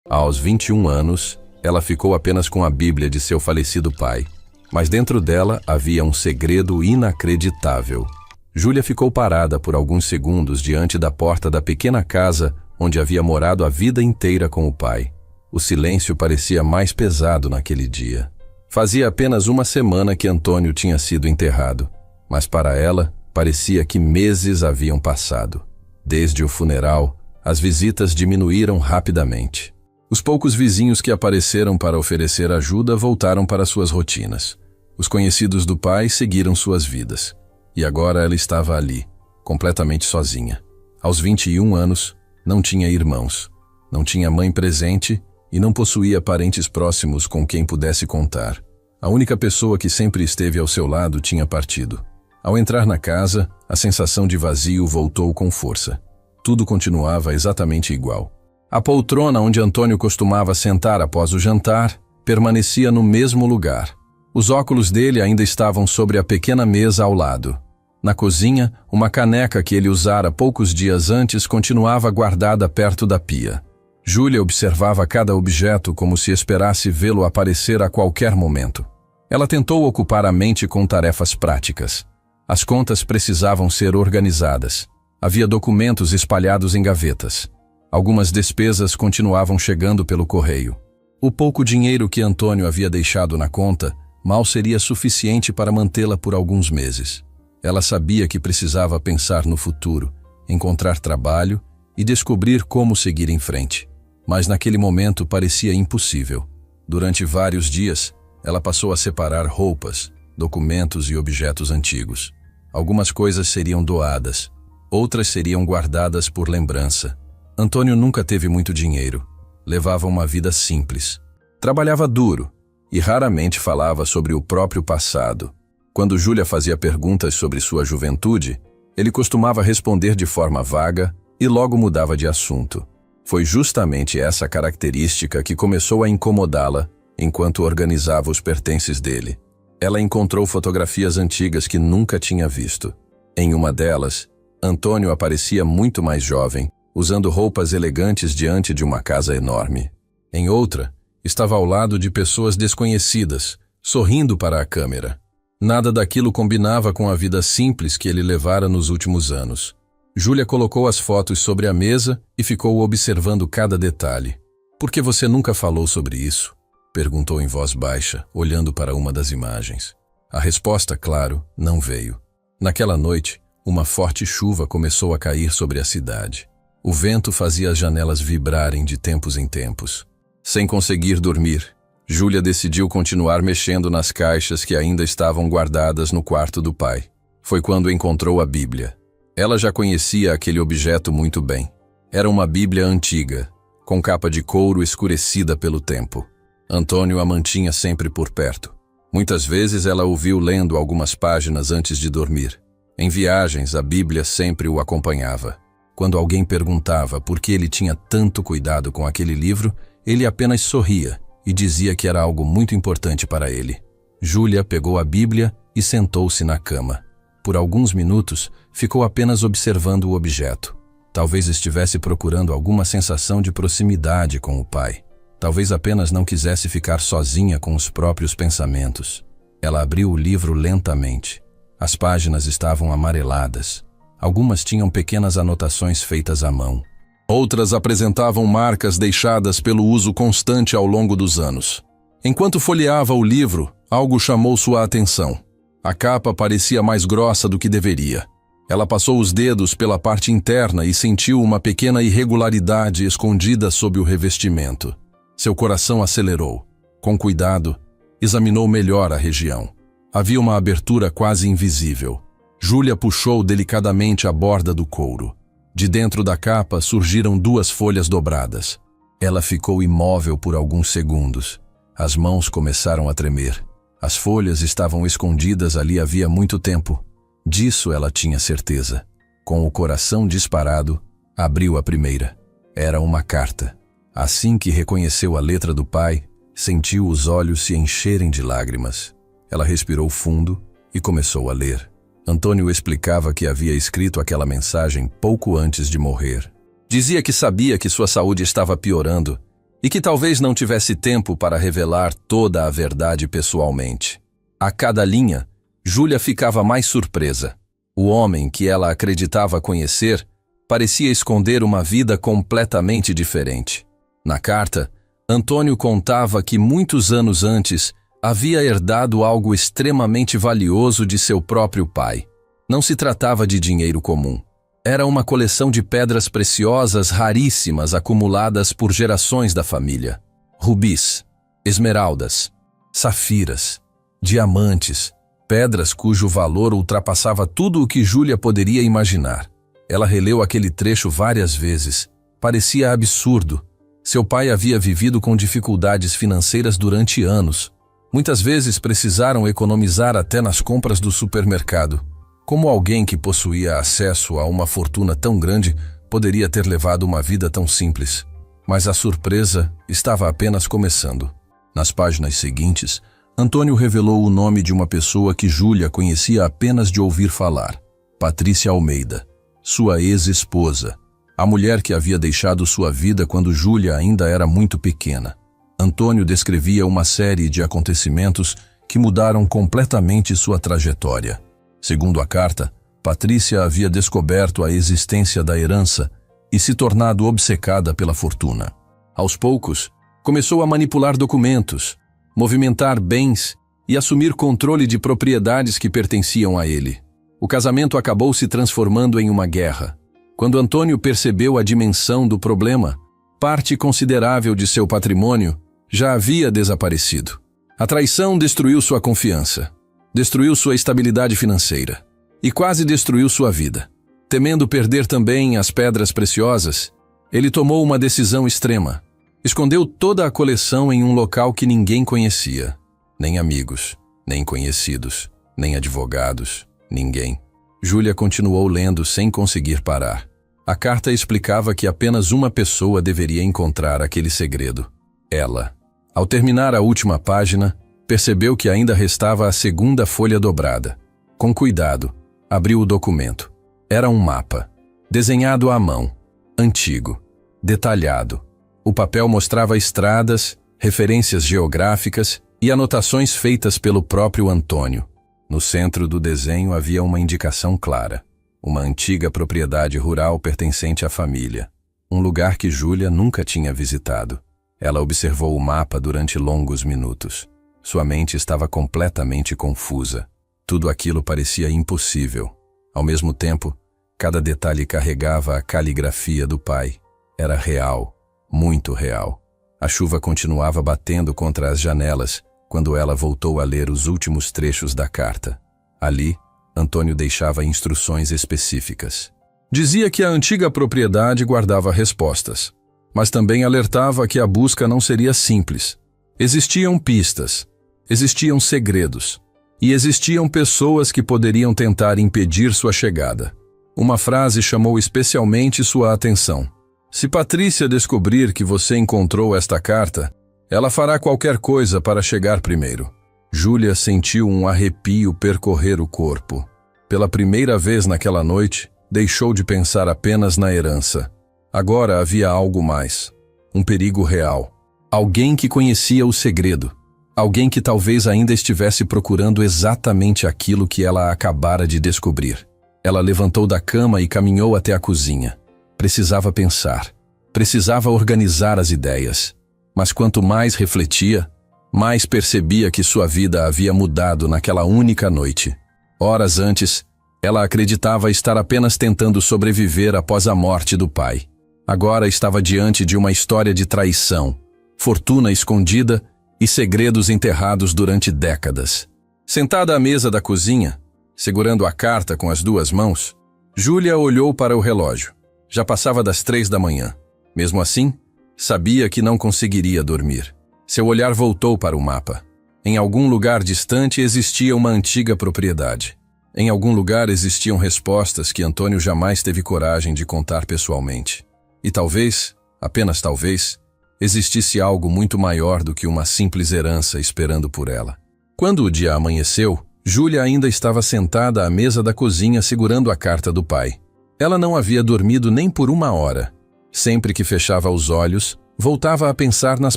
Aos 21 anos, ela ficou apenas com a Bíblia de seu falecido pai, mas dentro dela havia um segredo inacreditável. Júlia ficou parada por alguns segundos diante da porta da pequena casa onde havia morado a vida inteira com o pai. O silêncio parecia mais pesado naquele dia. Fazia apenas uma semana que Antônio tinha sido enterrado, mas para ela parecia que meses haviam passado. Desde o funeral, as visitas diminuíram rapidamente. Os poucos vizinhos que apareceram para oferecer ajuda voltaram para suas rotinas. Os conhecidos do pai seguiram suas vidas. E agora ela estava ali, completamente sozinha. Aos 21 anos, não tinha irmãos, não tinha mãe presente e não possuía parentes próximos com quem pudesse contar. A única pessoa que sempre esteve ao seu lado tinha partido. Ao entrar na casa, a sensação de vazio voltou com força. Tudo continuava exatamente igual. A poltrona onde Antônio costumava sentar após o jantar permanecia no mesmo lugar. Os óculos dele ainda estavam sobre a pequena mesa ao lado. Na cozinha, uma caneca que ele usara poucos dias antes continuava guardada perto da pia. Júlia observava cada objeto como se esperasse vê-lo aparecer a qualquer momento. Ela tentou ocupar a mente com tarefas práticas. As contas precisavam ser organizadas. Havia documentos espalhados em gavetas. Algumas despesas continuavam chegando pelo correio. O pouco dinheiro que Antônio havia deixado na conta mal seria suficiente para mantê-la por alguns meses. Ela sabia que precisava pensar no futuro, encontrar trabalho e descobrir como seguir em frente. Mas naquele momento parecia impossível. Durante vários dias, ela passou a separar roupas, documentos e objetos antigos. Algumas coisas seriam doadas, outras seriam guardadas por lembrança. Antônio nunca teve muito dinheiro. Levava uma vida simples. Trabalhava duro e raramente falava sobre o próprio passado. Quando Júlia fazia perguntas sobre sua juventude, ele costumava responder de forma vaga e logo mudava de assunto. Foi justamente essa característica que começou a incomodá-la enquanto organizava os pertences dele. Ela encontrou fotografias antigas que nunca tinha visto. Em uma delas, Antônio aparecia muito mais jovem, usando roupas elegantes diante de uma casa enorme. Em outra, estava ao lado de pessoas desconhecidas, sorrindo para a câmera. Nada daquilo combinava com a vida simples que ele levara nos últimos anos. Júlia colocou as fotos sobre a mesa e ficou observando cada detalhe. "Por que você nunca falou sobre isso?" perguntou em voz baixa, olhando para uma das imagens. A resposta, claro, não veio. Naquela noite, uma forte chuva começou a cair sobre a cidade. O vento fazia as janelas vibrarem de tempos em tempos. Sem conseguir dormir, Júlia decidiu continuar mexendo nas caixas que ainda estavam guardadas no quarto do pai. Foi quando encontrou a Bíblia. Ela já conhecia aquele objeto muito bem. Era uma Bíblia antiga, com capa de couro escurecida pelo tempo. Antônio a mantinha sempre por perto. Muitas vezes ela o viu lendo algumas páginas antes de dormir. Em viagens, a Bíblia sempre o acompanhava. Quando alguém perguntava por que ele tinha tanto cuidado com aquele livro, ele apenas sorria e dizia que era algo muito importante para ele. Júlia pegou a Bíblia e sentou-se na cama. Por alguns minutos, ficou apenas observando o objeto. Talvez estivesse procurando alguma sensação de proximidade com o pai. Talvez apenas não quisesse ficar sozinha com os próprios pensamentos. Ela abriu o livro lentamente. As páginas estavam amareladas. Algumas tinham pequenas anotações feitas à mão. Outras apresentavam marcas deixadas pelo uso constante ao longo dos anos. Enquanto folheava o livro, algo chamou sua atenção. A capa parecia mais grossa do que deveria. Ela passou os dedos pela parte interna e sentiu uma pequena irregularidade escondida sob o revestimento. Seu coração acelerou. Com cuidado, examinou melhor a região. Havia uma abertura quase invisível. Júlia puxou delicadamente a borda do couro. De dentro da capa surgiram 2 folhas dobradas. Ela ficou imóvel por alguns segundos. As mãos começaram a tremer. As folhas estavam escondidas ali havia muito tempo. Disso ela tinha certeza. Com o coração disparado, abriu a primeira. Era uma carta. Assim que reconheceu a letra do pai, sentiu os olhos se encherem de lágrimas. Ela respirou fundo e começou a ler. Antônio explicava que havia escrito aquela mensagem pouco antes de morrer. Dizia que sabia que sua saúde estava piorando e que talvez não tivesse tempo para revelar toda a verdade pessoalmente. A cada linha, Júlia ficava mais surpresa. O homem que ela acreditava conhecer parecia esconder uma vida completamente diferente. Na carta, Antônio contava que muitos anos antes havia herdado algo extremamente valioso de seu próprio pai. Não se tratava de dinheiro comum. Era uma coleção de pedras preciosas raríssimas acumuladas por gerações da família. Rubis, esmeraldas, safiras, diamantes, pedras cujo valor ultrapassava tudo o que Júlia poderia imaginar. Ela releu aquele trecho várias vezes. Parecia absurdo. Seu pai havia vivido com dificuldades financeiras durante anos. Muitas vezes precisaram economizar até nas compras do supermercado. Como alguém que possuía acesso a uma fortuna tão grande poderia ter levado uma vida tão simples? Mas a surpresa estava apenas começando. Nas páginas seguintes, Antônio revelou o nome de uma pessoa que Júlia conhecia apenas de ouvir falar: Patrícia Almeida, sua ex-esposa, a mulher que havia deixado sua vida quando Júlia ainda era muito pequena. Antônio descrevia uma série de acontecimentos que mudaram completamente sua trajetória. Segundo a carta, Patrícia havia descoberto a existência da herança e se tornado obcecada pela fortuna. Aos poucos, começou a manipular documentos, movimentar bens e assumir controle de propriedades que pertenciam a ele. O casamento acabou se transformando em uma guerra. Quando Antônio percebeu a dimensão do problema, parte considerável de seu patrimônio já havia desaparecido. A traição destruiu sua confiança, destruiu sua estabilidade financeira e quase destruiu sua vida. Temendo perder também as pedras preciosas, ele tomou uma decisão extrema. Escondeu toda a coleção em um local que ninguém conhecia. Nem amigos, nem conhecidos, nem advogados, ninguém. Júlia continuou lendo sem conseguir parar. A carta explicava que apenas uma pessoa deveria encontrar aquele segredo: ela. Ao terminar a última página, percebeu que ainda restava a segunda folha dobrada. Com cuidado, abriu o documento. Era um mapa, desenhado à mão, antigo, detalhado. O papel mostrava estradas, referências geográficas e anotações feitas pelo próprio Antônio. No centro do desenho havia uma indicação clara: uma antiga propriedade rural pertencente à família, um lugar que Júlia nunca tinha visitado. Ela observou o mapa durante longos minutos. Sua mente estava completamente confusa. Tudo aquilo parecia impossível. Ao mesmo tempo, cada detalhe carregava a caligrafia do pai. Era real, muito real. A chuva continuava batendo contra as janelas quando ela voltou a ler os últimos trechos da carta. Ali, Antônio deixava instruções específicas. Dizia que a antiga propriedade guardava respostas, mas também alertava que a busca não seria simples. Existiam pistas, existiam segredos, e existiam pessoas que poderiam tentar impedir sua chegada. Uma frase chamou especialmente sua atenção: se Patrícia descobrir que você encontrou esta carta, ela fará qualquer coisa para chegar primeiro. Júlia sentiu um arrepio percorrer o corpo. Pela primeira vez naquela noite, deixou de pensar apenas na herança. Agora havia algo mais. Um perigo real. Alguém que conhecia o segredo. Alguém que talvez ainda estivesse procurando exatamente aquilo que ela acabara de descobrir. Ela levantou da cama e caminhou até a cozinha. Precisava pensar. Precisava organizar as ideias. Mas quanto mais refletia, mais percebia que sua vida havia mudado naquela única noite. Horas antes, ela acreditava estar apenas tentando sobreviver após a morte do pai. Agora estava diante de uma história de traição, fortuna escondida e segredos enterrados durante décadas. Sentada à mesa da cozinha, segurando a carta com as duas mãos, Júlia olhou para o relógio. Já passava das 3 da manhã. Mesmo assim, sabia que não conseguiria dormir. Seu olhar voltou para o mapa. Em algum lugar distante existia uma antiga propriedade. Em algum lugar existiam respostas que Antônio jamais teve coragem de contar pessoalmente. E talvez, apenas talvez, existisse algo muito maior do que uma simples herança esperando por ela. Quando o dia amanheceu, Júlia ainda estava sentada à mesa da cozinha segurando a carta do pai. Ela não havia dormido nem por 1 hora. Sempre que fechava os olhos, voltava a pensar nas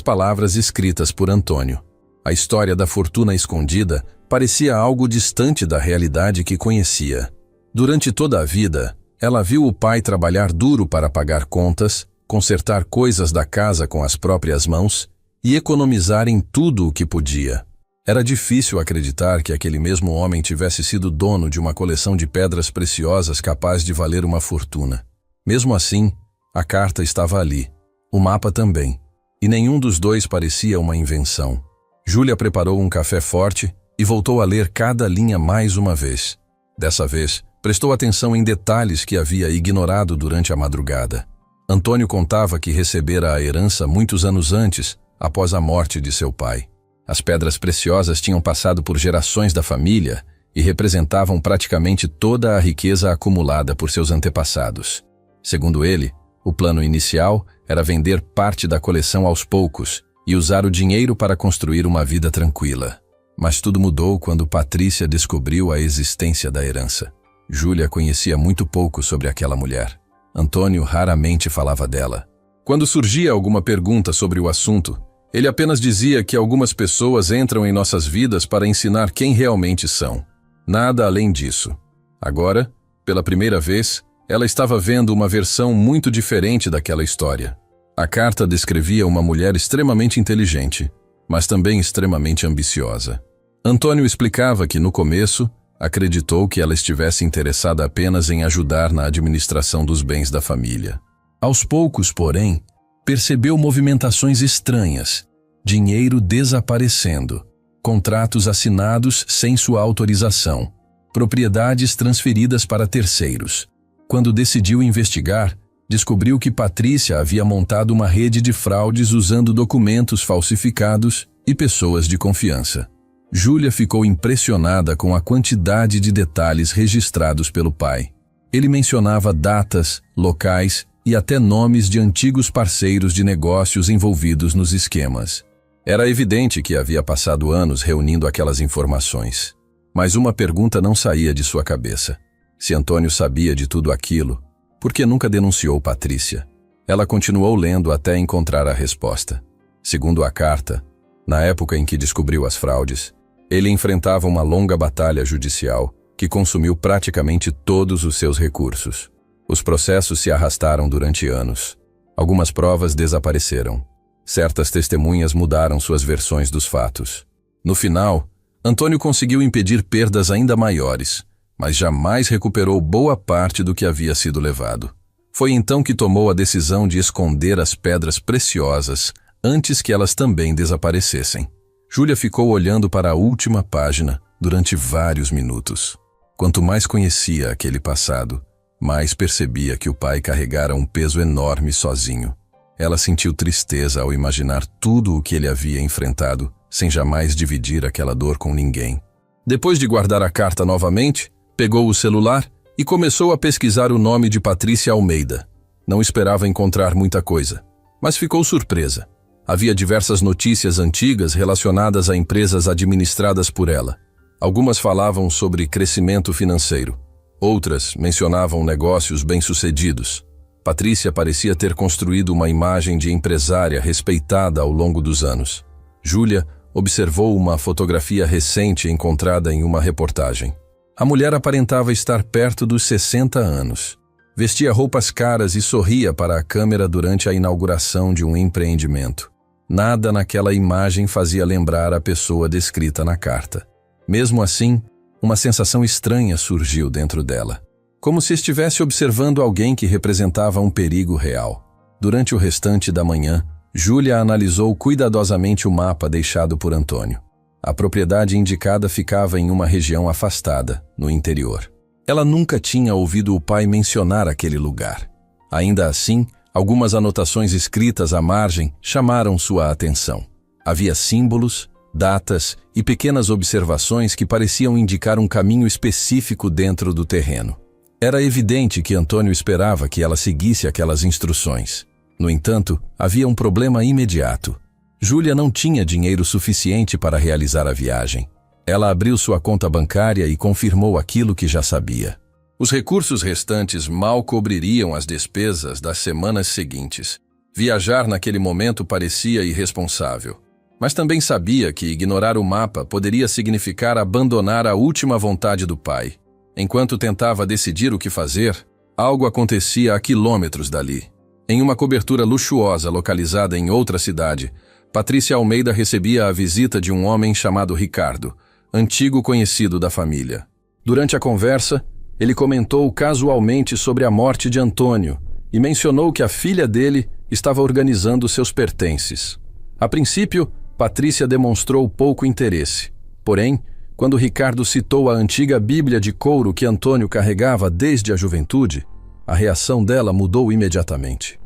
palavras escritas por Antônio. A história da fortuna escondida parecia algo distante da realidade que conhecia. Durante toda a vida, ela viu o pai trabalhar duro para pagar contas, consertar coisas da casa com as próprias mãos e economizar em tudo o que podia. Era difícil acreditar que aquele mesmo homem tivesse sido dono de uma coleção de pedras preciosas capaz de valer uma fortuna. Mesmo assim, a carta estava ali, o mapa também, e nenhum dos dois parecia uma invenção. Júlia preparou um café forte e voltou a ler cada linha mais uma vez. Dessa vez, prestou atenção em detalhes que havia ignorado durante a madrugada. Antônio contava que recebera a herança muitos anos antes, após a morte de seu pai. As pedras preciosas tinham passado por gerações da família e representavam praticamente toda a riqueza acumulada por seus antepassados. Segundo ele, o plano inicial era vender parte da coleção aos poucos e usar o dinheiro para construir uma vida tranquila. Mas tudo mudou quando Patrícia descobriu a existência da herança. Júlia conhecia muito pouco sobre aquela mulher. Antônio raramente falava dela. Quando surgia alguma pergunta sobre o assunto, ele apenas dizia que algumas pessoas entram em nossas vidas para ensinar quem realmente são. Nada além disso. Agora, pela primeira vez, ela estava vendo uma versão muito diferente daquela história. A carta descrevia uma mulher extremamente inteligente, mas também extremamente ambiciosa. Antônio explicava que, no começo, acreditou que ela estivesse interessada apenas em ajudar na administração dos bens da família. Aos poucos, porém, percebeu movimentações estranhas, dinheiro desaparecendo, contratos assinados sem sua autorização, propriedades transferidas para terceiros. Quando decidiu investigar, descobriu que Patrícia havia montado uma rede de fraudes usando documentos falsificados e pessoas de confiança. Júlia ficou impressionada com a quantidade de detalhes registrados pelo pai. Ele mencionava datas, locais e até nomes de antigos parceiros de negócios envolvidos nos esquemas. Era evidente que havia passado anos reunindo aquelas informações. Mas uma pergunta não saía de sua cabeça. Se Antônio sabia de tudo aquilo, por que nunca denunciou Patrícia? Ela continuou lendo até encontrar a resposta. Segundo a carta, na época em que descobriu as fraudes, ele enfrentava uma longa batalha judicial que consumiu praticamente todos os seus recursos. Os processos se arrastaram durante anos. Algumas provas desapareceram. Certas testemunhas mudaram suas versões dos fatos. No final, Antônio conseguiu impedir perdas ainda maiores, mas jamais recuperou boa parte do que havia sido levado. Foi então que tomou a decisão de esconder as pedras preciosas antes que elas também desaparecessem. Júlia ficou olhando para a última página durante vários minutos. Quanto mais conhecia aquele passado, mais percebia que o pai carregara um peso enorme sozinho. Ela sentiu tristeza ao imaginar tudo o que ele havia enfrentado, sem jamais dividir aquela dor com ninguém. Depois de guardar a carta novamente, pegou o celular e começou a pesquisar o nome de Patrícia Almeida. Não esperava encontrar muita coisa, mas ficou surpresa. Havia diversas notícias antigas relacionadas a empresas administradas por ela. Algumas falavam sobre crescimento financeiro. Outras mencionavam negócios bem-sucedidos. Patrícia parecia ter construído uma imagem de empresária respeitada ao longo dos anos. Júlia observou uma fotografia recente encontrada em uma reportagem. A mulher aparentava estar perto dos 60 anos. Vestia roupas caras e sorria para a câmera durante a inauguração de um empreendimento. Nada naquela imagem fazia lembrar a pessoa descrita na carta. Mesmo assim, uma sensação estranha surgiu dentro dela, como se estivesse observando alguém que representava um perigo real. Durante o restante da manhã, Júlia analisou cuidadosamente o mapa deixado por Antônio. A propriedade indicada ficava em uma região afastada, no interior. Ela nunca tinha ouvido o pai mencionar aquele lugar. Ainda assim, algumas anotações escritas à margem chamaram sua atenção. Havia símbolos, datas e pequenas observações que pareciam indicar um caminho específico dentro do terreno. Era evidente que Antônio esperava que ela seguisse aquelas instruções. No entanto, havia um problema imediato. Júlia não tinha dinheiro suficiente para realizar a viagem. Ela abriu sua conta bancária e confirmou aquilo que já sabia. Os recursos restantes mal cobririam as despesas das semanas seguintes. Viajar naquele momento parecia irresponsável. Mas também sabia que ignorar o mapa poderia significar abandonar a última vontade do pai. Enquanto tentava decidir o que fazer, algo acontecia a quilômetros dali. Em uma cobertura luxuosa localizada em outra cidade, Patrícia Almeida recebia a visita de um homem chamado Ricardo, antigo conhecido da família. Durante a conversa, ele comentou casualmente sobre a morte de Antônio e mencionou que a filha dele estava organizando seus pertences. A princípio, Patrícia demonstrou pouco interesse. Porém, quando Ricardo citou a antiga Bíblia de couro que Antônio carregava desde a juventude, a reação dela mudou imediatamente.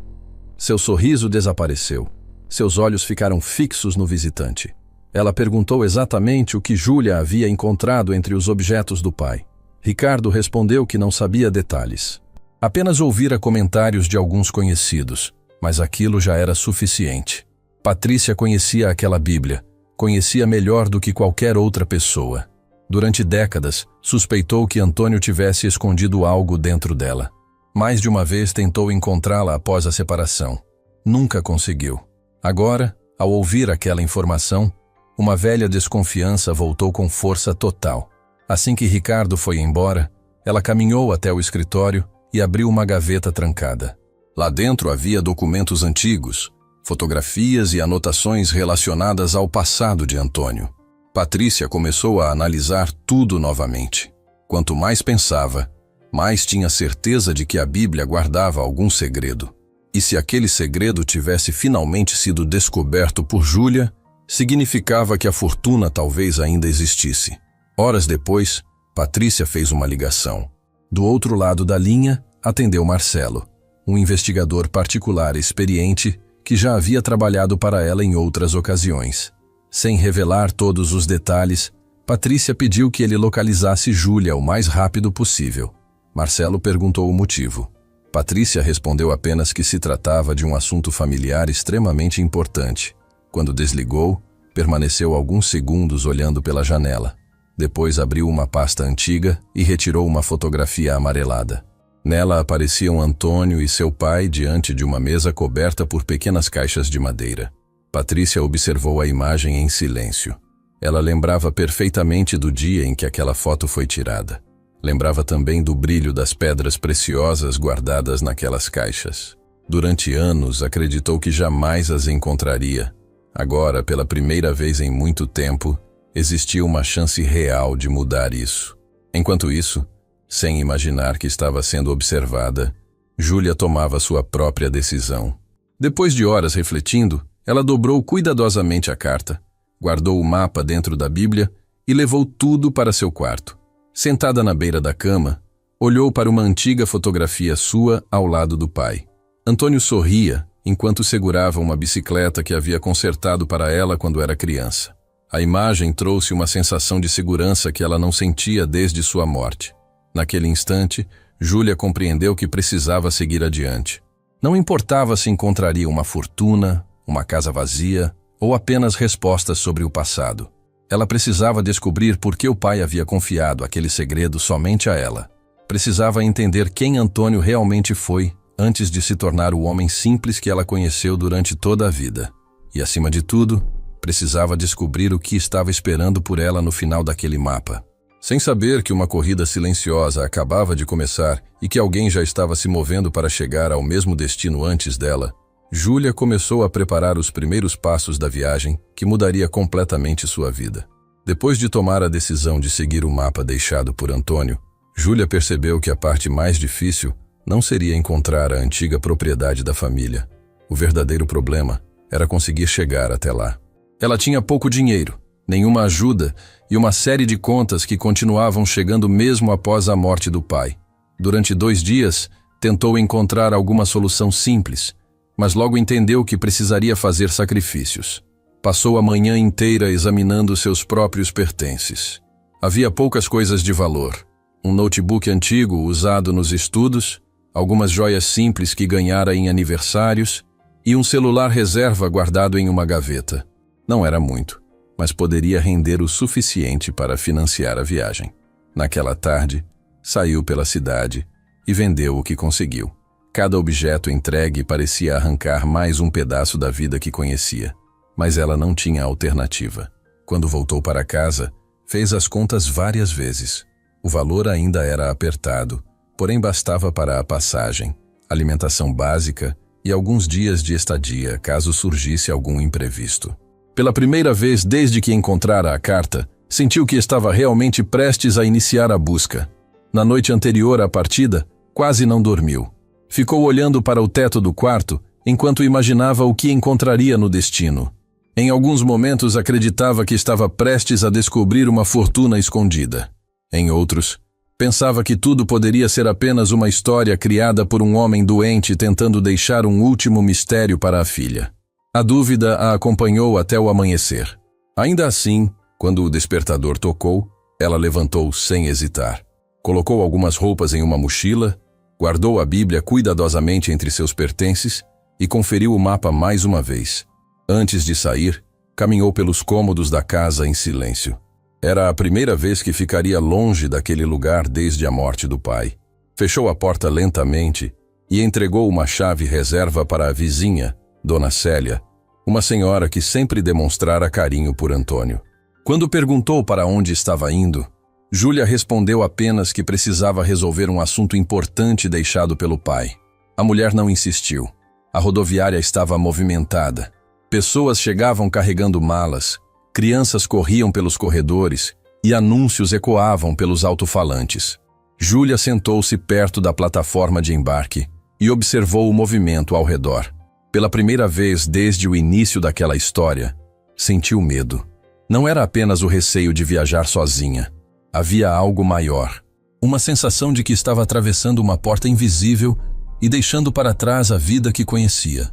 Seu sorriso desapareceu. Seus olhos ficaram fixos no visitante. Ela perguntou exatamente o que Júlia havia encontrado entre os objetos do pai. Ricardo respondeu que não sabia detalhes. Apenas ouvira comentários de alguns conhecidos, mas aquilo já era suficiente. Patrícia conhecia aquela Bíblia, conhecia melhor do que qualquer outra pessoa. Durante décadas, suspeitou que Antônio tivesse escondido algo dentro dela. Mais de uma vez tentou encontrá-la após a separação. Nunca conseguiu. Agora, ao ouvir aquela informação, uma velha desconfiança voltou com força total. Assim que Ricardo foi embora, ela caminhou até o escritório e abriu uma gaveta trancada. Lá dentro havia documentos antigos, fotografias e anotações relacionadas ao passado de Antônio. Patrícia começou a analisar tudo novamente. Quanto mais pensava, mais tinha certeza de que a Bíblia guardava algum segredo. E se aquele segredo tivesse finalmente sido descoberto por Júlia, significava que a fortuna talvez ainda existisse. Horas depois, Patrícia fez uma ligação. Do outro lado da linha, atendeu Marcelo, um investigador particular experiente que já havia trabalhado para ela em outras ocasiões. Sem revelar todos os detalhes, Patrícia pediu que ele localizasse Júlia o mais rápido possível. Marcelo perguntou o motivo. Patrícia respondeu apenas que se tratava de um assunto familiar extremamente importante. Quando desligou, permaneceu alguns segundos olhando pela janela. Depois abriu uma pasta antiga e retirou uma fotografia amarelada. Nela apareciam Antônio e seu pai diante de uma mesa coberta por pequenas caixas de madeira. Patrícia observou a imagem em silêncio. Ela lembrava perfeitamente do dia em que aquela foto foi tirada. Lembrava também do brilho das pedras preciosas guardadas naquelas caixas. Durante anos, acreditou que jamais as encontraria. Agora, pela primeira vez em muito tempo, existia uma chance real de mudar isso. Enquanto isso, sem imaginar que estava sendo observada, Júlia tomava sua própria decisão. Depois de horas refletindo, ela dobrou cuidadosamente a carta, guardou o mapa dentro da Bíblia e levou tudo para seu quarto. Sentada na beira da cama, olhou para uma antiga fotografia sua ao lado do pai. Antônio sorria enquanto segurava uma bicicleta que havia consertado para ela quando era criança. A imagem trouxe uma sensação de segurança que ela não sentia desde sua morte. Naquele instante, Júlia compreendeu que precisava seguir adiante. Não importava se encontraria uma fortuna, uma casa vazia ou apenas respostas sobre o passado. Ela precisava descobrir por que o pai havia confiado aquele segredo somente a ela. Precisava entender quem Antônio realmente foi antes de se tornar o homem simples que ela conheceu durante toda a vida. E, acima de tudo, precisava descobrir o que estava esperando por ela no final daquele mapa. Sem saber que uma corrida silenciosa acabava de começar e que alguém já estava se movendo para chegar ao mesmo destino antes dela, Júlia começou a preparar os primeiros passos da viagem que mudaria completamente sua vida. Depois de tomar a decisão de seguir o mapa deixado por Antônio, Júlia percebeu que a parte mais difícil não seria encontrar a antiga propriedade da família. O verdadeiro problema era conseguir chegar até lá. Ela tinha pouco dinheiro, nenhuma ajuda e uma série de contas que continuavam chegando mesmo após a morte do pai. Durante 2 dias, tentou encontrar alguma solução simples, mas logo entendeu que precisaria fazer sacrifícios. Passou a manhã inteira examinando seus próprios pertences. Havia poucas coisas de valor. Um notebook antigo usado nos estudos, algumas joias simples que ganhara em aniversários e um celular reserva guardado em uma gaveta. Não era muito, mas poderia render o suficiente para financiar a viagem. Naquela tarde, Saiu pela cidade e vendeu o que conseguiu. Cada objeto entregue parecia arrancar mais um pedaço da vida que conhecia, mas ela não tinha alternativa. Quando voltou para casa, fez as contas várias vezes. O valor ainda era apertado, porém bastava para a passagem, alimentação básica e alguns dias de estadia caso surgisse algum imprevisto. Pela primeira vez desde que encontrara a carta, sentiu que estava realmente prestes a iniciar a busca. Na noite anterior à partida, quase não dormiu. Ficou olhando para o teto do quarto enquanto imaginava o que encontraria no destino. Em alguns momentos acreditava que estava prestes a descobrir uma fortuna escondida. Em outros, pensava que tudo poderia ser apenas uma história criada por um homem doente tentando deixar um último mistério para a filha. A dúvida a acompanhou até o amanhecer. Ainda assim, quando o despertador tocou, ela levantou sem hesitar. Colocou algumas roupas em uma mochila, guardou a Bíblia cuidadosamente entre seus pertences e conferiu o mapa mais uma vez. Antes de sair, caminhou pelos cômodos da casa em silêncio. Era a primeira vez que ficaria longe daquele lugar desde a morte do pai. Fechou a porta lentamente e entregou uma chave reserva para a vizinha, Dona Célia, uma senhora que sempre demonstrara carinho por Antônio. Quando perguntou para onde estava indo, Júlia respondeu apenas que precisava resolver um assunto importante deixado pelo pai. A mulher não insistiu. A rodoviária estava movimentada. Pessoas chegavam carregando malas, crianças corriam pelos corredores e anúncios ecoavam pelos alto-falantes. Júlia sentou-se perto da plataforma de embarque e observou o movimento ao redor. Pela primeira vez desde o início daquela história, sentiu medo. Não era apenas o receio de viajar sozinha. Havia algo maior. Uma sensação de que estava atravessando uma porta invisível e deixando para trás a vida que conhecia.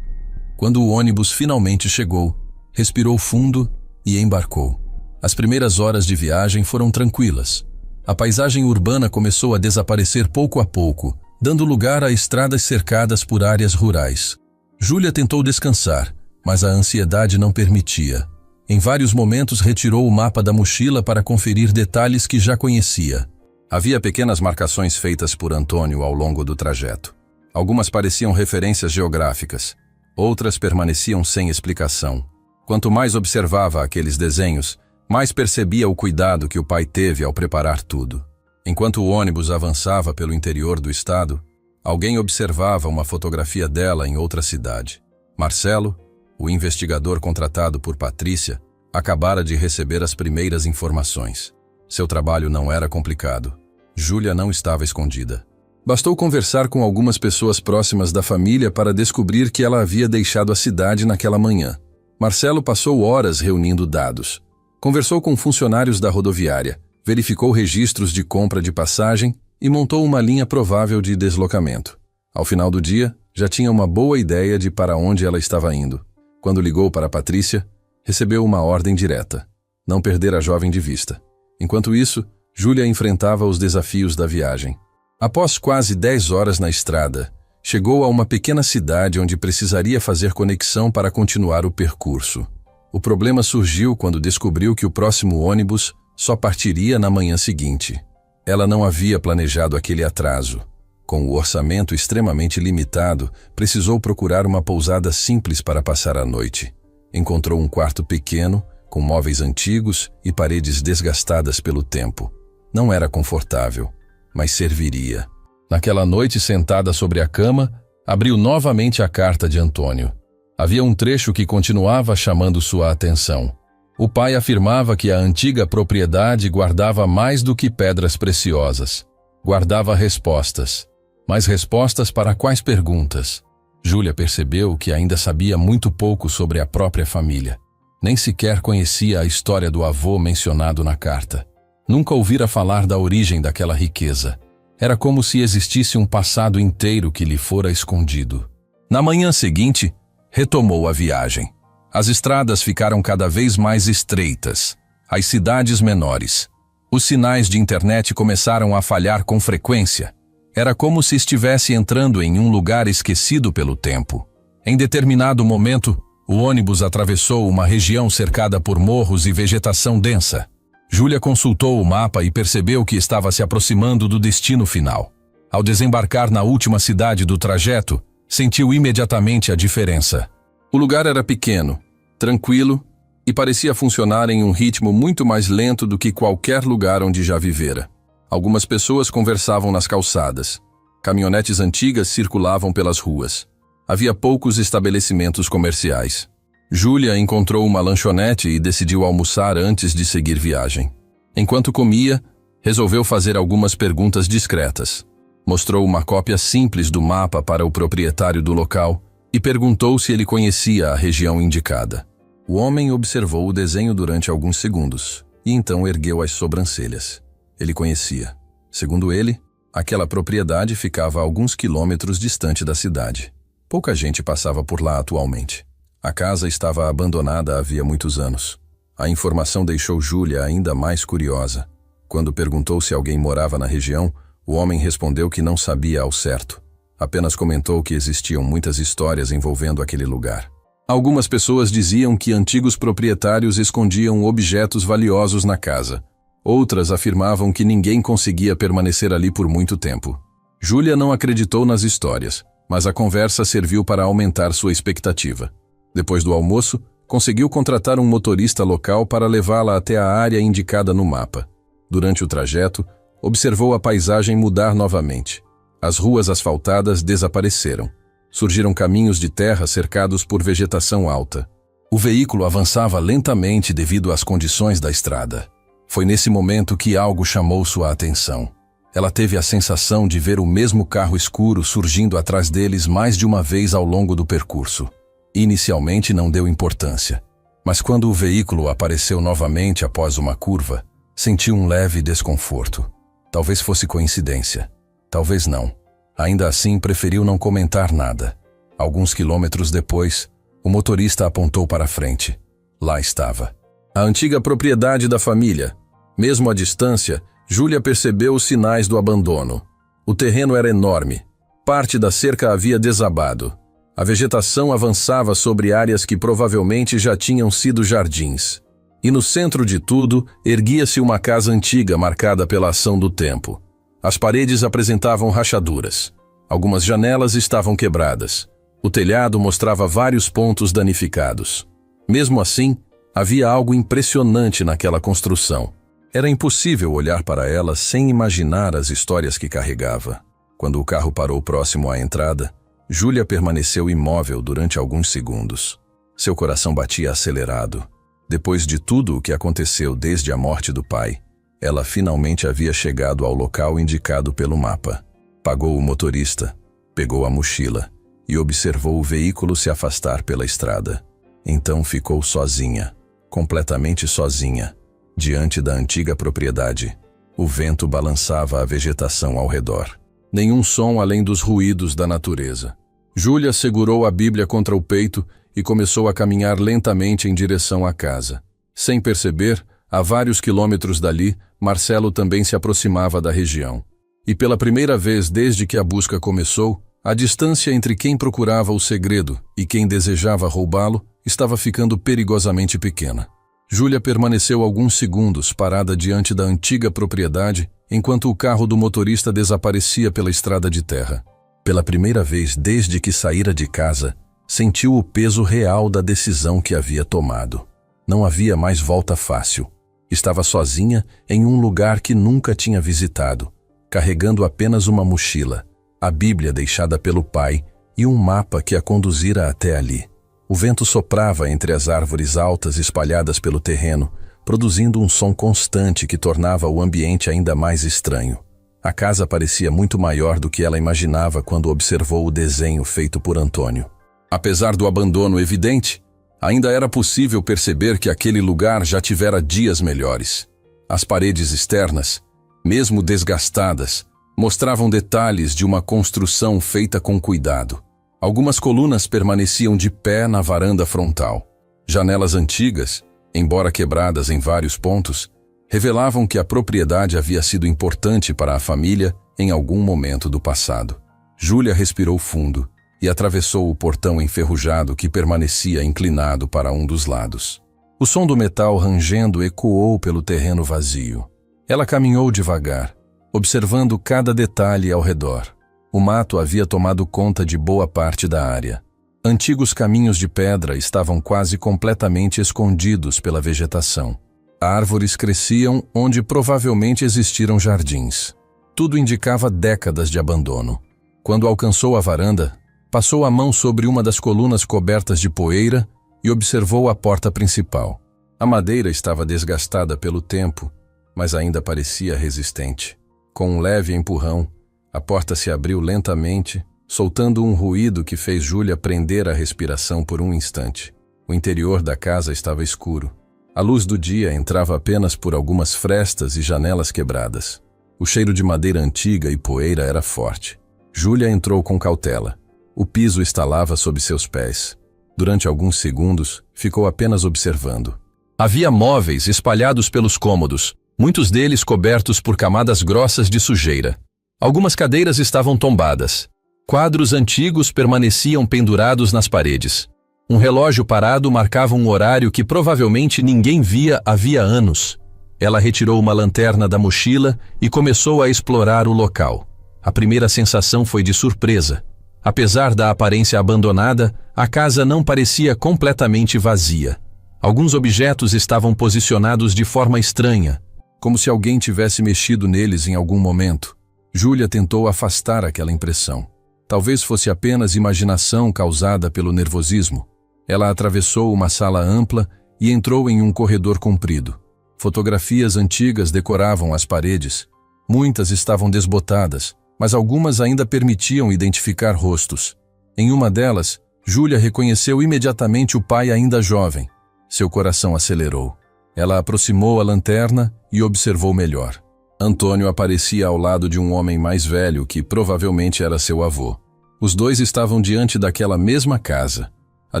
Quando o ônibus finalmente chegou, respirou fundo e embarcou. As primeiras horas de viagem foram tranquilas. A paisagem urbana começou a desaparecer pouco a pouco, dando lugar a estradas cercadas por áreas rurais. Júlia tentou descansar, mas a ansiedade não permitia. Em vários momentos retirou o mapa da mochila para conferir detalhes que já conhecia. Havia pequenas marcações feitas por Antônio ao longo do trajeto. Algumas pareciam referências geográficas, outras permaneciam sem explicação. Quanto mais observava aqueles desenhos, mais percebia o cuidado que o pai teve ao preparar tudo. Enquanto o ônibus avançava pelo interior do estado, alguém observava uma fotografia dela em outra cidade. Marcelo, o investigador contratado por Patrícia, acabara de receber as primeiras informações. Seu trabalho não era complicado. Júlia não estava escondida. Bastou conversar com algumas pessoas próximas da família para descobrir que ela havia deixado a cidade naquela manhã. Marcelo passou horas reunindo dados. Conversou com funcionários da rodoviária, verificou registros de compra de passagem e montou uma linha provável de deslocamento. Ao final do dia, já tinha uma boa ideia de para onde ela estava indo. Quando ligou para Patrícia, recebeu uma ordem direta: não perder a jovem de vista. Enquanto isso, Júlia enfrentava os desafios da viagem. Após quase 10 horas na estrada, chegou a uma pequena cidade onde precisaria fazer conexão para continuar o percurso. O problema surgiu quando descobriu que o próximo ônibus só partiria na manhã seguinte. Ela não havia planejado aquele atraso. Com o orçamento extremamente limitado, precisou procurar uma pousada simples para passar a noite. Encontrou um quarto pequeno, com móveis antigos e paredes desgastadas pelo tempo. Não era confortável, mas serviria. Naquela noite, sentada sobre a cama, abriu novamente a carta de Antônio. Havia um trecho que continuava chamando sua atenção. O pai afirmava que a antiga propriedade guardava mais do que pedras preciosas. Guardava respostas. Mas respostas para quais perguntas? Júlia percebeu que ainda sabia muito pouco sobre a própria família. Nem sequer conhecia a história do avô mencionado na carta. Nunca ouvira falar da origem daquela riqueza. Era como se existisse um passado inteiro que lhe fora escondido. Na manhã seguinte, retomou a viagem. As estradas ficaram cada vez mais estreitas. As cidades menores. Os sinais de internet começaram a falhar com frequência. Era como se estivesse entrando em um lugar esquecido pelo tempo. Em determinado momento, o ônibus atravessou uma região cercada por morros e vegetação densa. Júlia consultou o mapa e percebeu que estava se aproximando do destino final. Ao desembarcar na última cidade do trajeto, sentiu imediatamente a diferença. O lugar era pequeno, tranquilo e parecia funcionar em um ritmo muito mais lento do que qualquer lugar onde já vivera. Algumas pessoas conversavam nas calçadas. Caminhonetes antigas circulavam pelas ruas. Havia poucos estabelecimentos comerciais. Júlia encontrou uma lanchonete e decidiu almoçar antes de seguir viagem. Enquanto comia, resolveu fazer algumas perguntas discretas. Mostrou uma cópia simples do mapa para o proprietário do local e perguntou se ele conhecia a região indicada. O homem observou o desenho durante alguns segundos e então ergueu as sobrancelhas. Ele conhecia. Segundo ele, aquela propriedade ficava a alguns quilômetros distante da cidade. Pouca gente passava por lá atualmente. A casa estava abandonada havia muitos anos. A informação deixou Júlia ainda mais curiosa. Quando perguntou se alguém morava na região, o homem respondeu que não sabia ao certo. Apenas comentou que existiam muitas histórias envolvendo aquele lugar. Algumas pessoas diziam que antigos proprietários escondiam objetos valiosos na casa. Outras afirmavam que ninguém conseguia permanecer ali por muito tempo. Júlia não acreditou nas histórias, mas a conversa serviu para aumentar sua expectativa. Depois do almoço, conseguiu contratar um motorista local para levá-la até a área indicada no mapa. Durante o trajeto, observou a paisagem mudar novamente. As ruas asfaltadas desapareceram. Surgiram caminhos de terra cercados por vegetação alta. O veículo avançava lentamente devido às condições da estrada. Foi nesse momento que algo chamou sua atenção. Ela teve a sensação de ver o mesmo carro escuro surgindo atrás deles mais de uma vez ao longo do percurso. Inicialmente não deu importância, mas quando o veículo apareceu novamente após uma curva, sentiu um leve desconforto. Talvez fosse coincidência. Talvez não. Ainda assim, preferiu não comentar nada. Alguns quilômetros depois, o motorista apontou para a frente. Lá estava. A antiga propriedade da família. Mesmo à distância, Júlia percebeu os sinais do abandono. O terreno era enorme. Parte da cerca havia desabado. A vegetação avançava sobre áreas que provavelmente já tinham sido jardins. E no centro de tudo, erguia-se uma casa antiga marcada pela ação do tempo. As paredes apresentavam rachaduras. Algumas janelas estavam quebradas. O telhado mostrava vários pontos danificados. Mesmo assim, havia algo impressionante naquela construção. Era impossível olhar para ela sem imaginar as histórias que carregava. Quando o carro parou próximo à entrada, Júlia permaneceu imóvel durante alguns segundos. Seu coração batia acelerado. Depois de tudo o que aconteceu desde a morte do pai, ela finalmente havia chegado ao local indicado pelo mapa. Pagou o motorista, pegou a mochila e observou o veículo se afastar pela estrada. Então ficou sozinha, completamente sozinha, diante da antiga propriedade. O vento balançava a vegetação ao redor. Nenhum som além dos ruídos da natureza. Júlia segurou a Bíblia contra o peito e começou a caminhar lentamente em direção à casa. Sem perceber, a vários quilômetros dali, Marcelo também se aproximava da região. E pela primeira vez desde que a busca começou, a distância entre quem procurava o segredo e quem desejava roubá-lo estava ficando perigosamente pequena. Júlia permaneceu alguns segundos parada diante da antiga propriedade enquanto o carro do motorista desaparecia pela estrada de terra. Pela primeira vez desde que saíra de casa, sentiu o peso real da decisão que havia tomado. Não havia mais volta fácil. Estava sozinha em um lugar que nunca tinha visitado, carregando apenas uma mochila, a Bíblia deixada pelo pai e um mapa que a conduzira até ali. O vento soprava entre as árvores altas espalhadas pelo terreno, produzindo um som constante que tornava o ambiente ainda mais estranho. A casa parecia muito maior do que ela imaginava quando observou o desenho feito por Antônio. Apesar do abandono evidente, ainda era possível perceber que aquele lugar já tivera dias melhores. As paredes externas, mesmo desgastadas, mostravam detalhes de uma construção feita com cuidado. Algumas colunas permaneciam de pé na varanda frontal. Janelas antigas, embora quebradas em vários pontos, revelavam que a propriedade havia sido importante para a família em algum momento do passado. Júlia respirou fundo e atravessou o portão enferrujado que permanecia inclinado para um dos lados. O som do metal rangendo ecoou pelo terreno vazio. Ela caminhou devagar, observando cada detalhe ao redor. O mato havia tomado conta de boa parte da área. Antigos caminhos de pedra estavam quase completamente escondidos pela vegetação. Árvores cresciam onde provavelmente existiram jardins. Tudo indicava décadas de abandono. Quando alcançou a varanda, passou a mão sobre uma das colunas cobertas de poeira e observou a porta principal. A madeira estava desgastada pelo tempo, mas ainda parecia resistente. Com um leve empurrão, a porta se abriu lentamente, soltando um ruído que fez Júlia prender a respiração por um instante. O interior da casa estava escuro. A luz do dia entrava apenas por algumas frestas e janelas quebradas. O cheiro de madeira antiga e poeira era forte. Júlia entrou com cautela. O piso estalava sob seus pés. Durante alguns segundos, ficou apenas observando. Havia móveis espalhados pelos cômodos, muitos deles cobertos por camadas grossas de sujeira. Algumas cadeiras estavam tombadas. Quadros antigos permaneciam pendurados nas paredes. Um relógio parado marcava um horário que provavelmente ninguém via havia anos. Ela retirou uma lanterna da mochila e começou a explorar o local. A primeira sensação foi de surpresa. Apesar da aparência abandonada, a casa não parecia completamente vazia. Alguns objetos estavam posicionados de forma estranha, como se alguém tivesse mexido neles em algum momento. Júlia tentou afastar aquela impressão. Talvez fosse apenas imaginação causada pelo nervosismo. Ela atravessou uma sala ampla e entrou em um corredor comprido. Fotografias antigas decoravam as paredes. Muitas estavam desbotadas, mas algumas ainda permitiam identificar rostos. Em uma delas, Júlia reconheceu imediatamente o pai ainda jovem. Seu coração acelerou. Ela aproximou a lanterna e observou melhor. Antônio aparecia ao lado de um homem mais velho que provavelmente era seu avô. Os dois estavam diante daquela mesma casa. A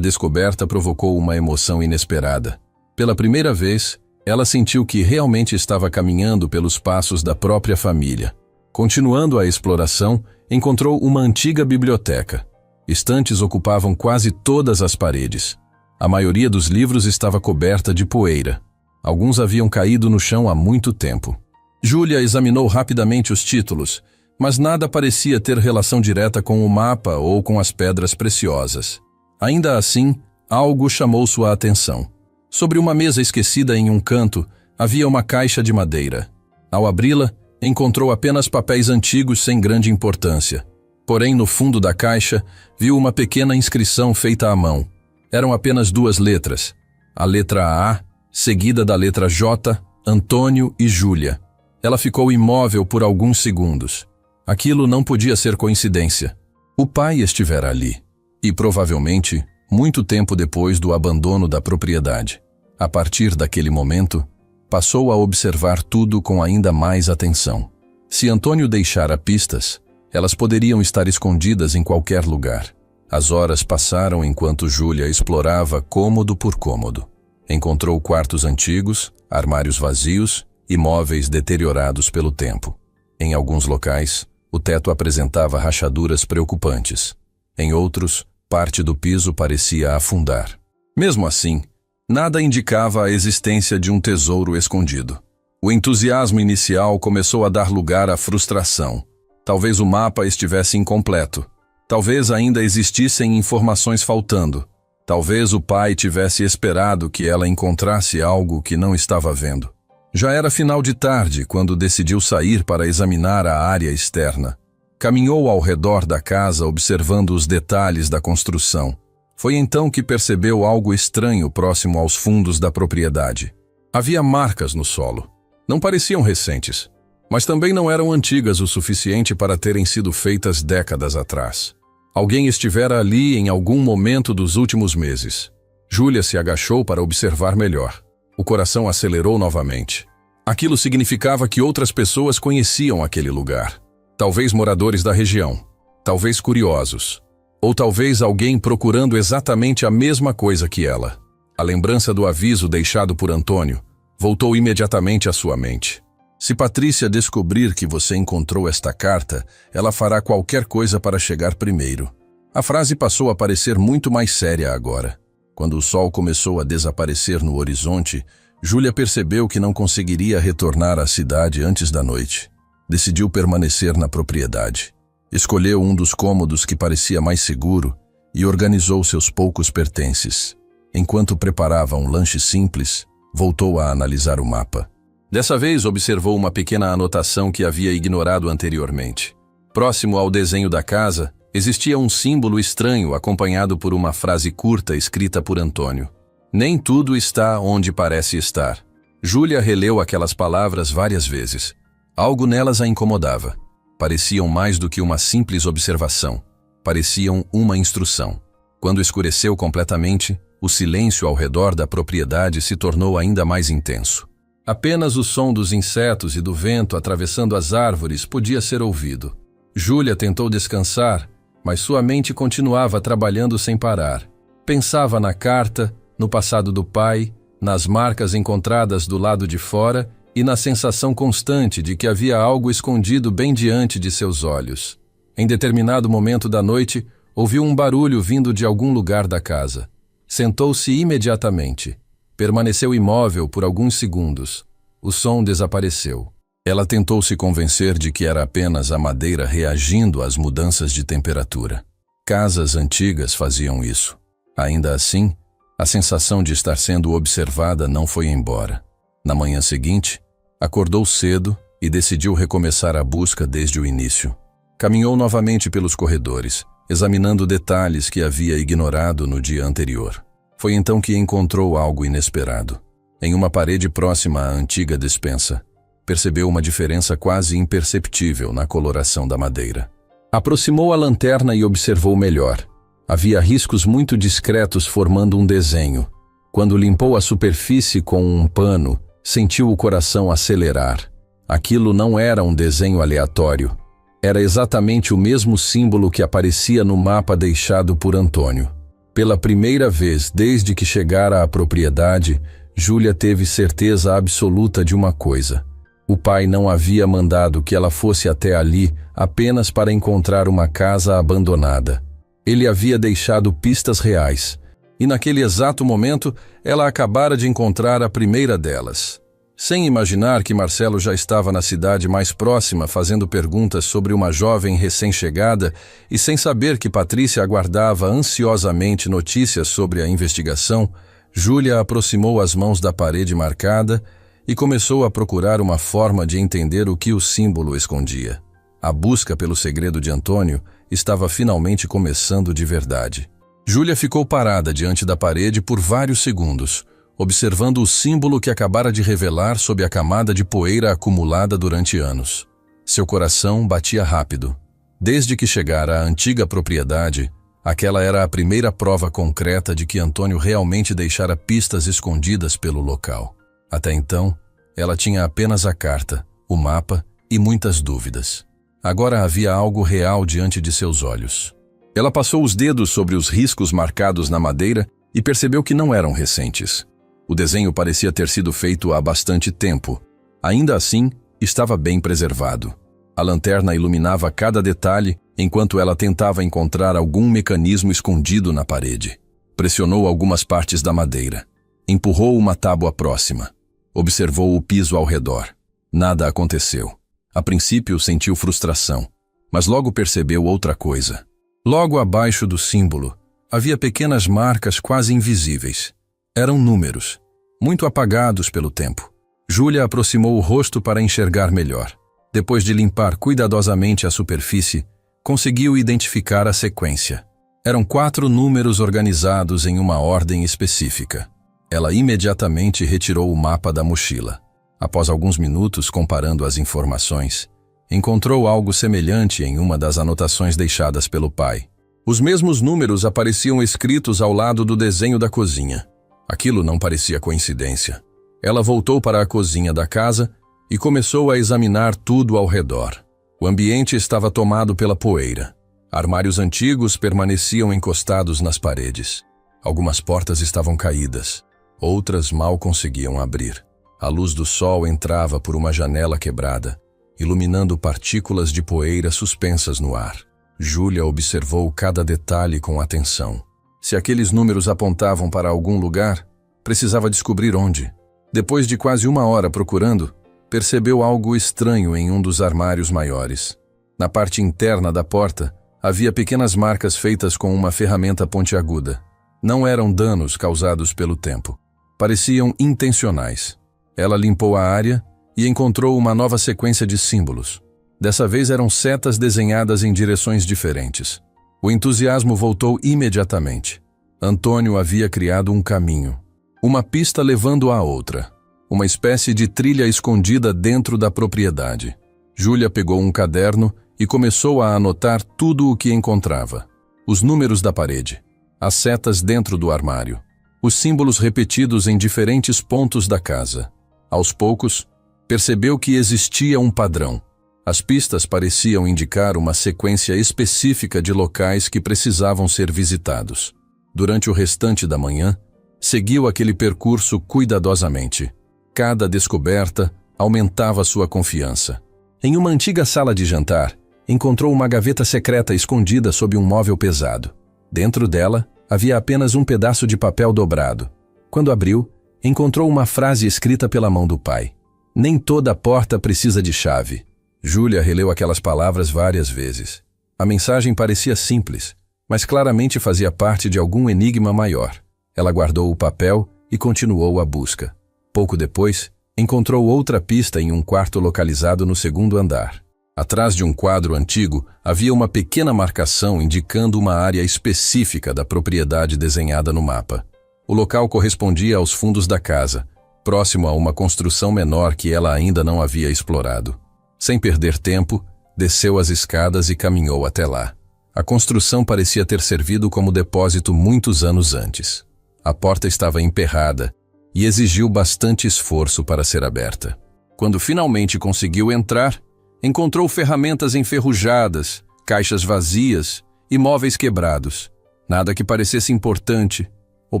descoberta provocou uma emoção inesperada. Pela primeira vez, ela sentiu que realmente estava caminhando pelos passos da própria família. Continuando a exploração, encontrou uma antiga biblioteca. Estantes ocupavam quase todas as paredes. A maioria dos livros estava coberta de poeira. Alguns haviam caído no chão há muito tempo. Júlia examinou rapidamente os títulos, mas nada parecia ter relação direta com o mapa ou com as pedras preciosas. Ainda assim, algo chamou sua atenção. Sobre uma mesa esquecida em um canto, havia uma caixa de madeira. Ao abri-la, encontrou apenas papéis antigos sem grande importância. Porém, no fundo da caixa, viu uma pequena inscrição feita à mão. Eram apenas 2 letras. A letra A, seguida da letra J, Antônio e Júlia. Ela ficou imóvel por alguns segundos. Aquilo não podia ser coincidência. O pai estivera ali. E provavelmente, muito tempo depois do abandono da propriedade. A partir daquele momento, passou a observar tudo com ainda mais atenção. Se Antônio deixara pistas, elas poderiam estar escondidas em qualquer lugar. As horas passaram enquanto Júlia explorava cômodo por cômodo. Encontrou quartos antigos, armários vazios e móveis deteriorados pelo tempo. Em alguns locais, o teto apresentava rachaduras preocupantes. Em outros, parte do piso parecia afundar. Mesmo assim, nada indicava a existência de um tesouro escondido. O entusiasmo inicial começou a dar lugar à frustração. Talvez o mapa estivesse incompleto. Talvez ainda existissem informações faltando. Talvez o pai tivesse esperado que ela encontrasse algo que não estava vendo. Já era final de tarde quando decidiu sair para examinar a área externa. Caminhou ao redor da casa observando os detalhes da construção. Foi então que percebeu algo estranho próximo aos fundos da propriedade. Havia marcas no solo. Não pareciam recentes, mas também não eram antigas o suficiente para terem sido feitas décadas atrás. Alguém estivera ali em algum momento dos últimos meses. Júlia se agachou para observar melhor. O coração acelerou novamente. Aquilo significava que outras pessoas conheciam aquele lugar. Talvez moradores da região, talvez curiosos, ou talvez alguém procurando exatamente a mesma coisa que ela. A lembrança do aviso deixado por Antônio voltou imediatamente à sua mente. Se Patrícia descobrir que você encontrou esta carta, ela fará qualquer coisa para chegar primeiro. A frase passou a parecer muito mais séria agora. Quando o sol começou a desaparecer no horizonte, Júlia percebeu que não conseguiria retornar à cidade antes da noite. Decidiu permanecer na propriedade. Escolheu um dos cômodos que parecia mais seguro e organizou seus poucos pertences. Enquanto preparava um lanche simples, voltou a analisar o mapa. Dessa vez observou uma pequena anotação que havia ignorado anteriormente. Próximo ao desenho da casa, existia um símbolo estranho acompanhado por uma frase curta escrita por Antônio. Nem tudo está onde parece estar. Júlia releu aquelas palavras várias vezes. Algo nelas a incomodava. Pareciam mais do que uma simples observação. Pareciam uma instrução. Quando escureceu completamente, o silêncio ao redor da propriedade se tornou ainda mais intenso. Apenas o som dos insetos e do vento atravessando as árvores podia ser ouvido. Júlia tentou descansar, mas sua mente continuava trabalhando sem parar. Pensava na carta, no passado do pai, nas marcas encontradas do lado de fora e na sensação constante de que havia algo escondido bem diante de seus olhos. Em determinado momento da noite, ouviu um barulho vindo de algum lugar da casa. Sentou-se imediatamente. Permaneceu imóvel por alguns segundos. O som desapareceu. Ela tentou se convencer de que era apenas a madeira reagindo às mudanças de temperatura. Casas antigas faziam isso. Ainda assim, a sensação de estar sendo observada não foi embora. Na manhã seguinte, acordou cedo e decidiu recomeçar a busca desde o início. Caminhou novamente pelos corredores, examinando detalhes que havia ignorado no dia anterior. Foi então que encontrou algo inesperado. Em uma parede próxima à antiga despensa, percebeu uma diferença quase imperceptível na coloração da madeira. Aproximou a lanterna e observou melhor. Havia riscos muito discretos formando um desenho. Quando limpou a superfície com um pano, sentiu o coração acelerar. Aquilo não era um desenho aleatório. Era exatamente o mesmo símbolo que aparecia no mapa deixado por Antônio. Pela primeira vez desde que chegara à propriedade, Júlia teve certeza absoluta de uma coisa. O pai não havia mandado que ela fosse até ali apenas para encontrar uma casa abandonada. Ele havia deixado pistas reais, e naquele exato momento ela acabara de encontrar a primeira delas. Sem imaginar que Marcelo já estava na cidade mais próxima fazendo perguntas sobre uma jovem recém-chegada e sem saber que Patrícia aguardava ansiosamente notícias sobre a investigação, Júlia aproximou as mãos da parede marcada e começou a procurar uma forma de entender o que o símbolo escondia. A busca pelo segredo de Antônio estava finalmente começando de verdade. Júlia ficou parada diante da parede por vários segundos, observando o símbolo que acabara de revelar sob a camada de poeira acumulada durante anos. Seu coração batia rápido. Desde que chegara à antiga propriedade, aquela era a primeira prova concreta de que Antônio realmente deixara pistas escondidas pelo local. Até então, ela tinha apenas a carta, o mapa e muitas dúvidas. Agora havia algo real diante de seus olhos. Ela passou os dedos sobre os riscos marcados na madeira e percebeu que não eram recentes. O desenho parecia ter sido feito há bastante tempo. Ainda assim, estava bem preservado. A lanterna iluminava cada detalhe enquanto ela tentava encontrar algum mecanismo escondido na parede. Pressionou algumas partes da madeira. Empurrou uma tábua próxima. Observou o piso ao redor. Nada aconteceu. A princípio sentiu frustração, mas logo percebeu outra coisa. Logo abaixo do símbolo, havia pequenas marcas quase invisíveis. Eram números, muito apagados pelo tempo. Júlia aproximou o rosto para enxergar melhor. Depois de limpar cuidadosamente a superfície, conseguiu identificar a sequência. Eram 4 números organizados em uma ordem específica. Ela imediatamente retirou o mapa da mochila. Após alguns minutos comparando as informações, encontrou algo semelhante em uma das anotações deixadas pelo pai. Os mesmos números apareciam escritos ao lado do desenho da cozinha. Aquilo não parecia coincidência. Ela voltou para a cozinha da casa e começou a examinar tudo ao redor. O ambiente estava tomado pela poeira. Armários antigos permaneciam encostados nas paredes. Algumas portas estavam caídas. Outras mal conseguiam abrir. A luz do sol entrava por uma janela quebrada, iluminando partículas de poeira suspensas no ar. Júlia observou cada detalhe com atenção. Se aqueles números apontavam para algum lugar, precisava descobrir onde. Depois de quase 1 hora procurando, percebeu algo estranho em um dos armários maiores. Na parte interna da porta, havia pequenas marcas feitas com uma ferramenta pontiaguda. Não eram danos causados pelo tempo. Pareciam intencionais. Ela limpou a área e encontrou uma nova sequência de símbolos. Dessa vez eram setas desenhadas em direções diferentes. O entusiasmo voltou imediatamente. Antônio havia criado um caminho. Uma pista levando à outra. Uma espécie de trilha escondida dentro da propriedade. Júlia pegou um caderno e começou a anotar tudo o que encontrava. Os números da parede. As setas dentro do armário. Os símbolos repetidos em diferentes pontos da casa. Aos poucos, percebeu que existia um padrão. As pistas pareciam indicar uma sequência específica de locais que precisavam ser visitados. Durante o restante da manhã, seguiu aquele percurso cuidadosamente. Cada descoberta aumentava sua confiança. Em uma antiga sala de jantar, encontrou uma gaveta secreta escondida sob um móvel pesado. Dentro dela, havia apenas um pedaço de papel dobrado. Quando abriu, encontrou uma frase escrita pela mão do pai. Nem toda porta precisa de chave. Júlia releu aquelas palavras várias vezes. A mensagem parecia simples, mas claramente fazia parte de algum enigma maior. Ela guardou o papel e continuou a busca. Pouco depois, encontrou outra pista em um quarto localizado no 2º andar. Atrás de um quadro antigo, havia uma pequena marcação indicando uma área específica da propriedade desenhada no mapa. O local correspondia aos fundos da casa, próximo a uma construção menor que ela ainda não havia explorado. Sem perder tempo, desceu as escadas e caminhou até lá. A construção parecia ter servido como depósito muitos anos antes. A porta estava emperrada e exigiu bastante esforço para ser aberta. Quando finalmente conseguiu entrar, encontrou ferramentas enferrujadas, caixas vazias e móveis quebrados. Nada que parecesse importante, ou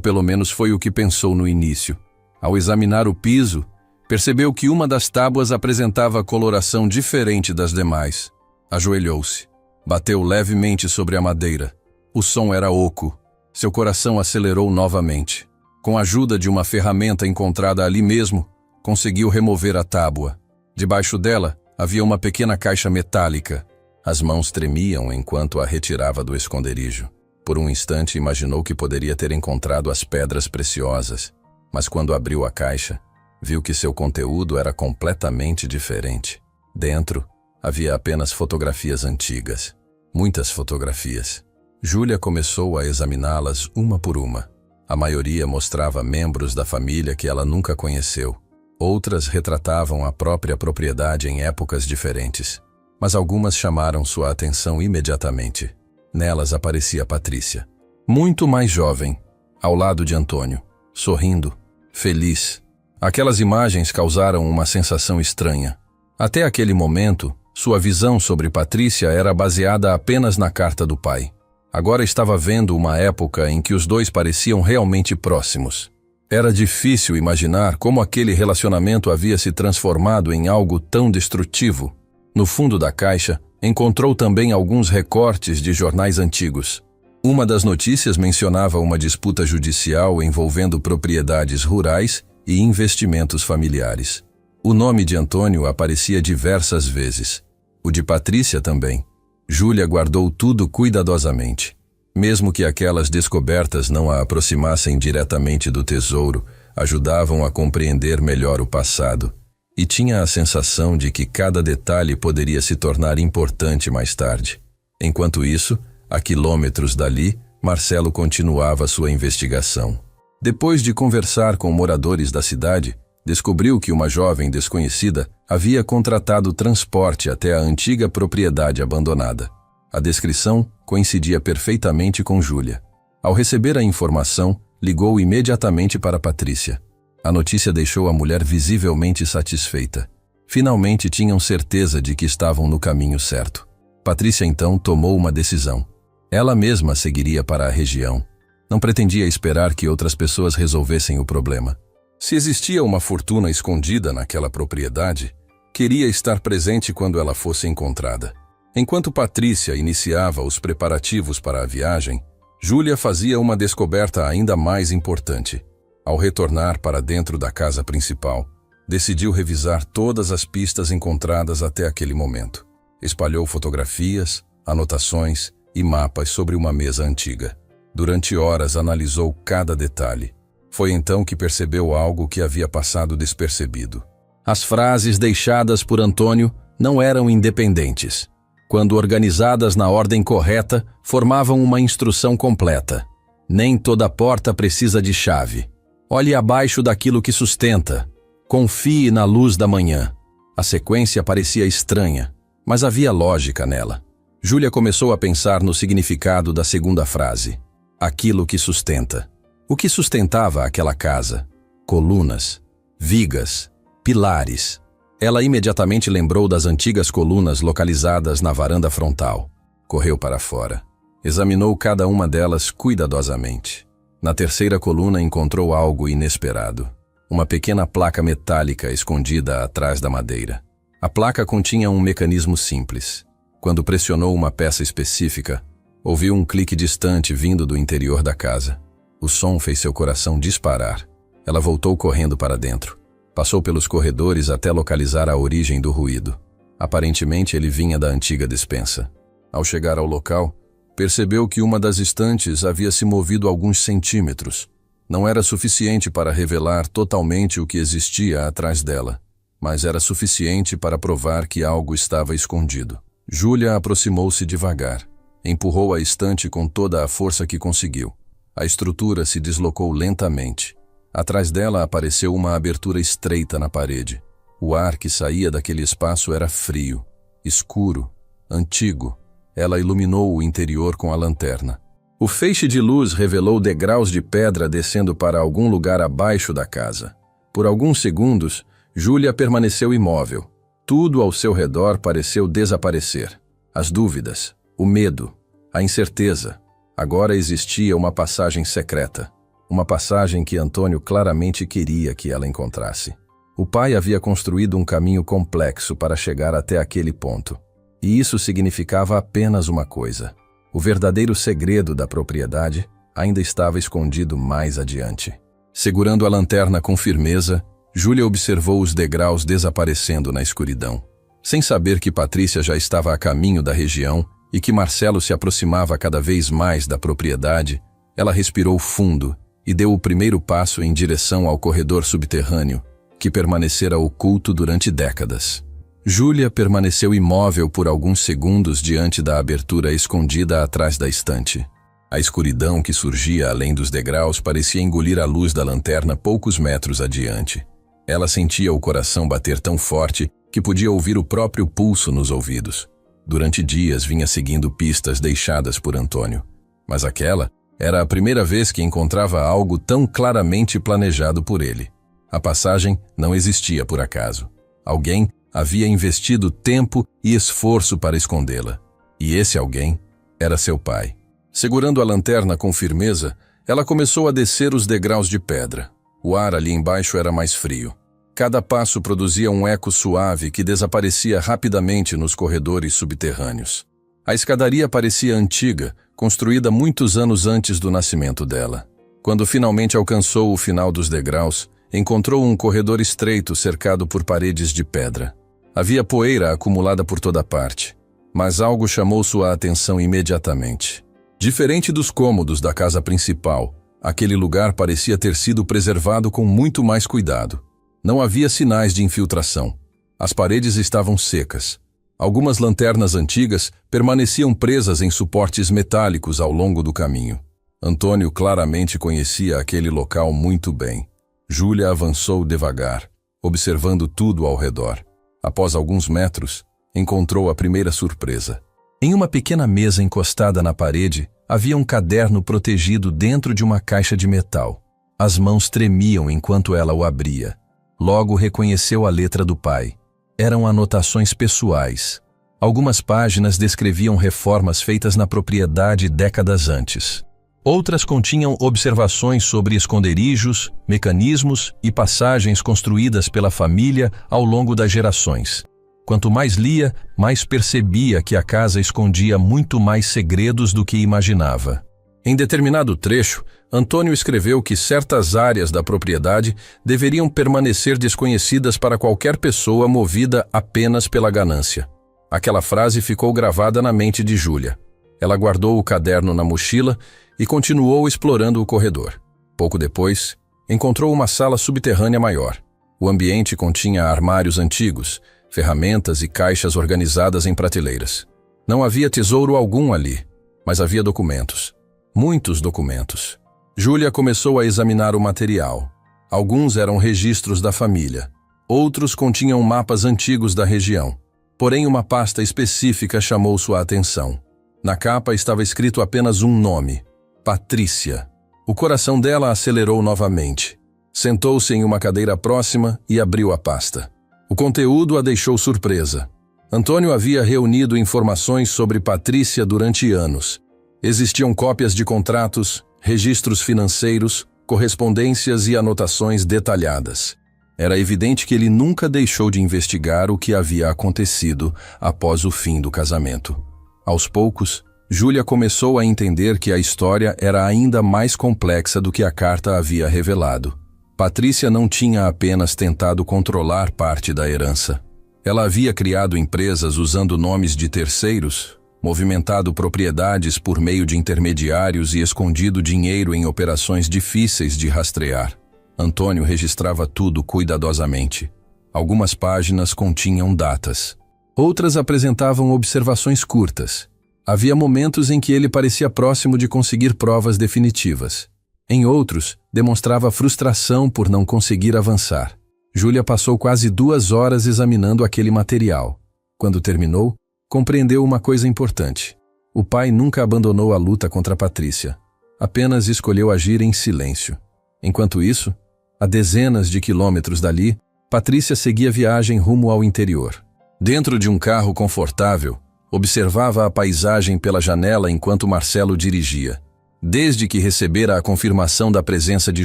pelo menos foi o que pensou no início. Ao examinar o piso, percebeu que uma das tábuas apresentava coloração diferente das demais. Ajoelhou-se. Bateu levemente sobre a madeira. O som era oco. Seu coração acelerou novamente. Com a ajuda de uma ferramenta encontrada ali mesmo, conseguiu remover a tábua. Debaixo dela, havia uma pequena caixa metálica. As mãos tremiam enquanto a retirava do esconderijo. Por um instante imaginou que poderia ter encontrado as pedras preciosas, mas quando abriu a caixa, viu que seu conteúdo era completamente diferente. Dentro, havia apenas fotografias antigas. Muitas fotografias. Júlia começou a examiná-las uma por uma. A maioria mostrava membros da família que ela nunca conheceu. Outras retratavam a própria propriedade em épocas diferentes. Mas algumas chamaram sua atenção imediatamente. Nelas aparecia Patrícia. Muito mais jovem, ao lado de Antônio, sorrindo, feliz. Aquelas imagens causaram uma sensação estranha. Até aquele momento, sua visão sobre Patrícia era baseada apenas na carta do pai. Agora estava vendo uma época em que os dois pareciam realmente próximos. Era difícil imaginar como aquele relacionamento havia se transformado em algo tão destrutivo. No fundo da caixa, encontrou também alguns recortes de jornais antigos. Uma das notícias mencionava uma disputa judicial envolvendo propriedades rurais e investimentos familiares. O nome de Antônio aparecia diversas vezes. O de Patrícia também. Júlia guardou tudo cuidadosamente. Mesmo que aquelas descobertas não a aproximassem diretamente do tesouro, ajudavam a compreender melhor o passado. E tinha a sensação de que cada detalhe poderia se tornar importante mais tarde. Enquanto isso, a quilômetros dali, Marcelo continuava sua investigação. Depois de conversar com moradores da cidade, descobriu que uma jovem desconhecida havia contratado transporte até a antiga propriedade abandonada. A descrição coincidia perfeitamente com Júlia. Ao receber a informação, ligou imediatamente para Patrícia. A notícia deixou a mulher visivelmente satisfeita. Finalmente tinham certeza de que estavam no caminho certo. Patrícia então tomou uma decisão. Ela mesma seguiria para a região. Não pretendia esperar que outras pessoas resolvessem o problema. Se existia uma fortuna escondida naquela propriedade, queria estar presente quando ela fosse encontrada. Enquanto Patrícia iniciava os preparativos para a viagem, Júlia fazia uma descoberta ainda mais importante. Ao retornar para dentro da casa principal, decidiu revisar todas as pistas encontradas até aquele momento. Espalhou fotografias, anotações e mapas sobre uma mesa antiga. Durante horas analisou cada detalhe. Foi então que percebeu algo que havia passado despercebido. As frases deixadas por Antônio não eram independentes. Quando organizadas na ordem correta, formavam uma instrução completa. Nem toda porta precisa de chave. Olhe abaixo daquilo que sustenta. Confie na luz da manhã. A sequência parecia estranha, mas havia lógica nela. Júlia começou a pensar no significado da segunda frase. Aquilo que sustenta. O que sustentava aquela casa? Colunas, vigas, pilares. Ela imediatamente lembrou das antigas colunas localizadas na varanda frontal. Correu para fora. Examinou cada uma delas cuidadosamente. Na terceira coluna encontrou algo inesperado. Uma pequena placa metálica escondida atrás da madeira. A placa continha um mecanismo simples. Quando pressionou uma peça específica, ouviu um clique distante vindo do interior da casa. O som fez seu coração disparar. Ela voltou correndo para dentro. Passou pelos corredores até localizar a origem do ruído. Aparentemente ele vinha da antiga despensa. Ao chegar ao local, percebeu que uma das estantes havia se movido alguns centímetros. Não era suficiente para revelar totalmente o que existia atrás dela, mas era suficiente para provar que algo estava escondido. Júlia aproximou-se devagar. Empurrou a estante com toda a força que conseguiu. A estrutura se deslocou lentamente. Atrás dela apareceu uma abertura estreita na parede. O ar que saía daquele espaço era frio, escuro, antigo. Ela iluminou o interior com a lanterna. O feixe de luz revelou degraus de pedra descendo para algum lugar abaixo da casa. Por alguns segundos, Júlia permaneceu imóvel. Tudo ao seu redor pareceu desaparecer. As dúvidas, o medo, a incerteza. Agora existia uma passagem secreta. Uma passagem que Antônio claramente queria que ela encontrasse. O pai havia construído um caminho complexo para chegar até aquele ponto. E isso significava apenas uma coisa. O verdadeiro segredo da propriedade ainda estava escondido mais adiante. Segurando a lanterna com firmeza, Júlia observou os degraus desaparecendo na escuridão. Sem saber que Patrícia já estava a caminho da região e que Marcelo se aproximava cada vez mais da propriedade, ela respirou fundo e deu o primeiro passo em direção ao corredor subterrâneo, que permanecera oculto durante décadas. Júlia permaneceu imóvel por alguns segundos diante da abertura escondida atrás da estante. A escuridão que surgia além dos degraus parecia engolir a luz da lanterna poucos metros adiante. Ela sentia o coração bater tão forte que podia ouvir o próprio pulso nos ouvidos. Durante dias vinha seguindo pistas deixadas por Antônio, mas aquela era a primeira vez que encontrava algo tão claramente planejado por ele. A passagem não existia por acaso. Alguém havia investido tempo e esforço para escondê-la. E esse alguém era seu pai. Segurando a lanterna com firmeza, ela começou a descer os degraus de pedra. O ar ali embaixo era mais frio. Cada passo produzia um eco suave que desaparecia rapidamente nos corredores subterrâneos. A escadaria parecia antiga, construída muitos anos antes do nascimento dela. Quando finalmente alcançou o final dos degraus, encontrou um corredor estreito cercado por paredes de pedra. Havia poeira acumulada por toda parte, mas algo chamou sua atenção imediatamente. Diferente dos cômodos da casa principal, aquele lugar parecia ter sido preservado com muito mais cuidado. Não havia sinais de infiltração. As paredes estavam secas. Algumas lanternas antigas permaneciam presas em suportes metálicos ao longo do caminho. Antônio claramente conhecia aquele local muito bem. Júlia avançou devagar, observando tudo ao redor. Após alguns metros, encontrou a primeira surpresa. Em uma pequena mesa encostada na parede, havia um caderno protegido dentro de uma caixa de metal. As mãos tremiam enquanto ela o abria. Logo reconheceu a letra do pai. Eram anotações pessoais. Algumas páginas descreviam reformas feitas na propriedade décadas antes. Outras continham observações sobre esconderijos, mecanismos e passagens construídas pela família ao longo das gerações. Quanto mais lia, mais percebia que a casa escondia muito mais segredos do que imaginava. Em determinado trecho, Antônio escreveu que certas áreas da propriedade deveriam permanecer desconhecidas para qualquer pessoa movida apenas pela ganância. Aquela frase ficou gravada na mente de Júlia. Ela guardou o caderno na mochila e continuou explorando o corredor. Pouco depois, encontrou uma sala subterrânea maior. O ambiente continha armários antigos, ferramentas e caixas organizadas em prateleiras. Não havia tesouro algum ali, mas havia documentos. Muitos documentos. Júlia começou a examinar o material. Alguns eram registros da família. Outros continham mapas antigos da região. Porém, uma pasta específica chamou sua atenção. Na capa estava escrito apenas um nome: Patrícia. O coração dela acelerou novamente. Sentou-se em uma cadeira próxima e abriu a pasta. O conteúdo a deixou surpresa. Antônio havia reunido informações sobre Patrícia durante anos. Existiam cópias de contratos, registros financeiros, correspondências e anotações detalhadas. Era evidente que ele nunca deixou de investigar o que havia acontecido após o fim do casamento. Aos poucos, Júlia começou a entender que a história era ainda mais complexa do que a carta havia revelado. Patrícia não tinha apenas tentado controlar parte da herança. Ela havia criado empresas usando nomes de terceiros, movimentado propriedades por meio de intermediários e escondido dinheiro em operações difíceis de rastrear. Antônio registrava tudo cuidadosamente. Algumas páginas continham datas. Outras apresentavam observações curtas. Havia momentos em que ele parecia próximo de conseguir provas definitivas. Em outros, demonstrava frustração por não conseguir avançar. Júlia passou quase 2 horas examinando aquele material. Quando terminou, compreendeu uma coisa importante. O pai nunca abandonou a luta contra Patrícia. Apenas escolheu agir em silêncio. Enquanto isso, a dezenas de quilômetros dali, Patrícia seguia viagem rumo ao interior. Dentro de um carro confortável, observava a paisagem pela janela enquanto Marcelo dirigia. Desde que recebera a confirmação da presença de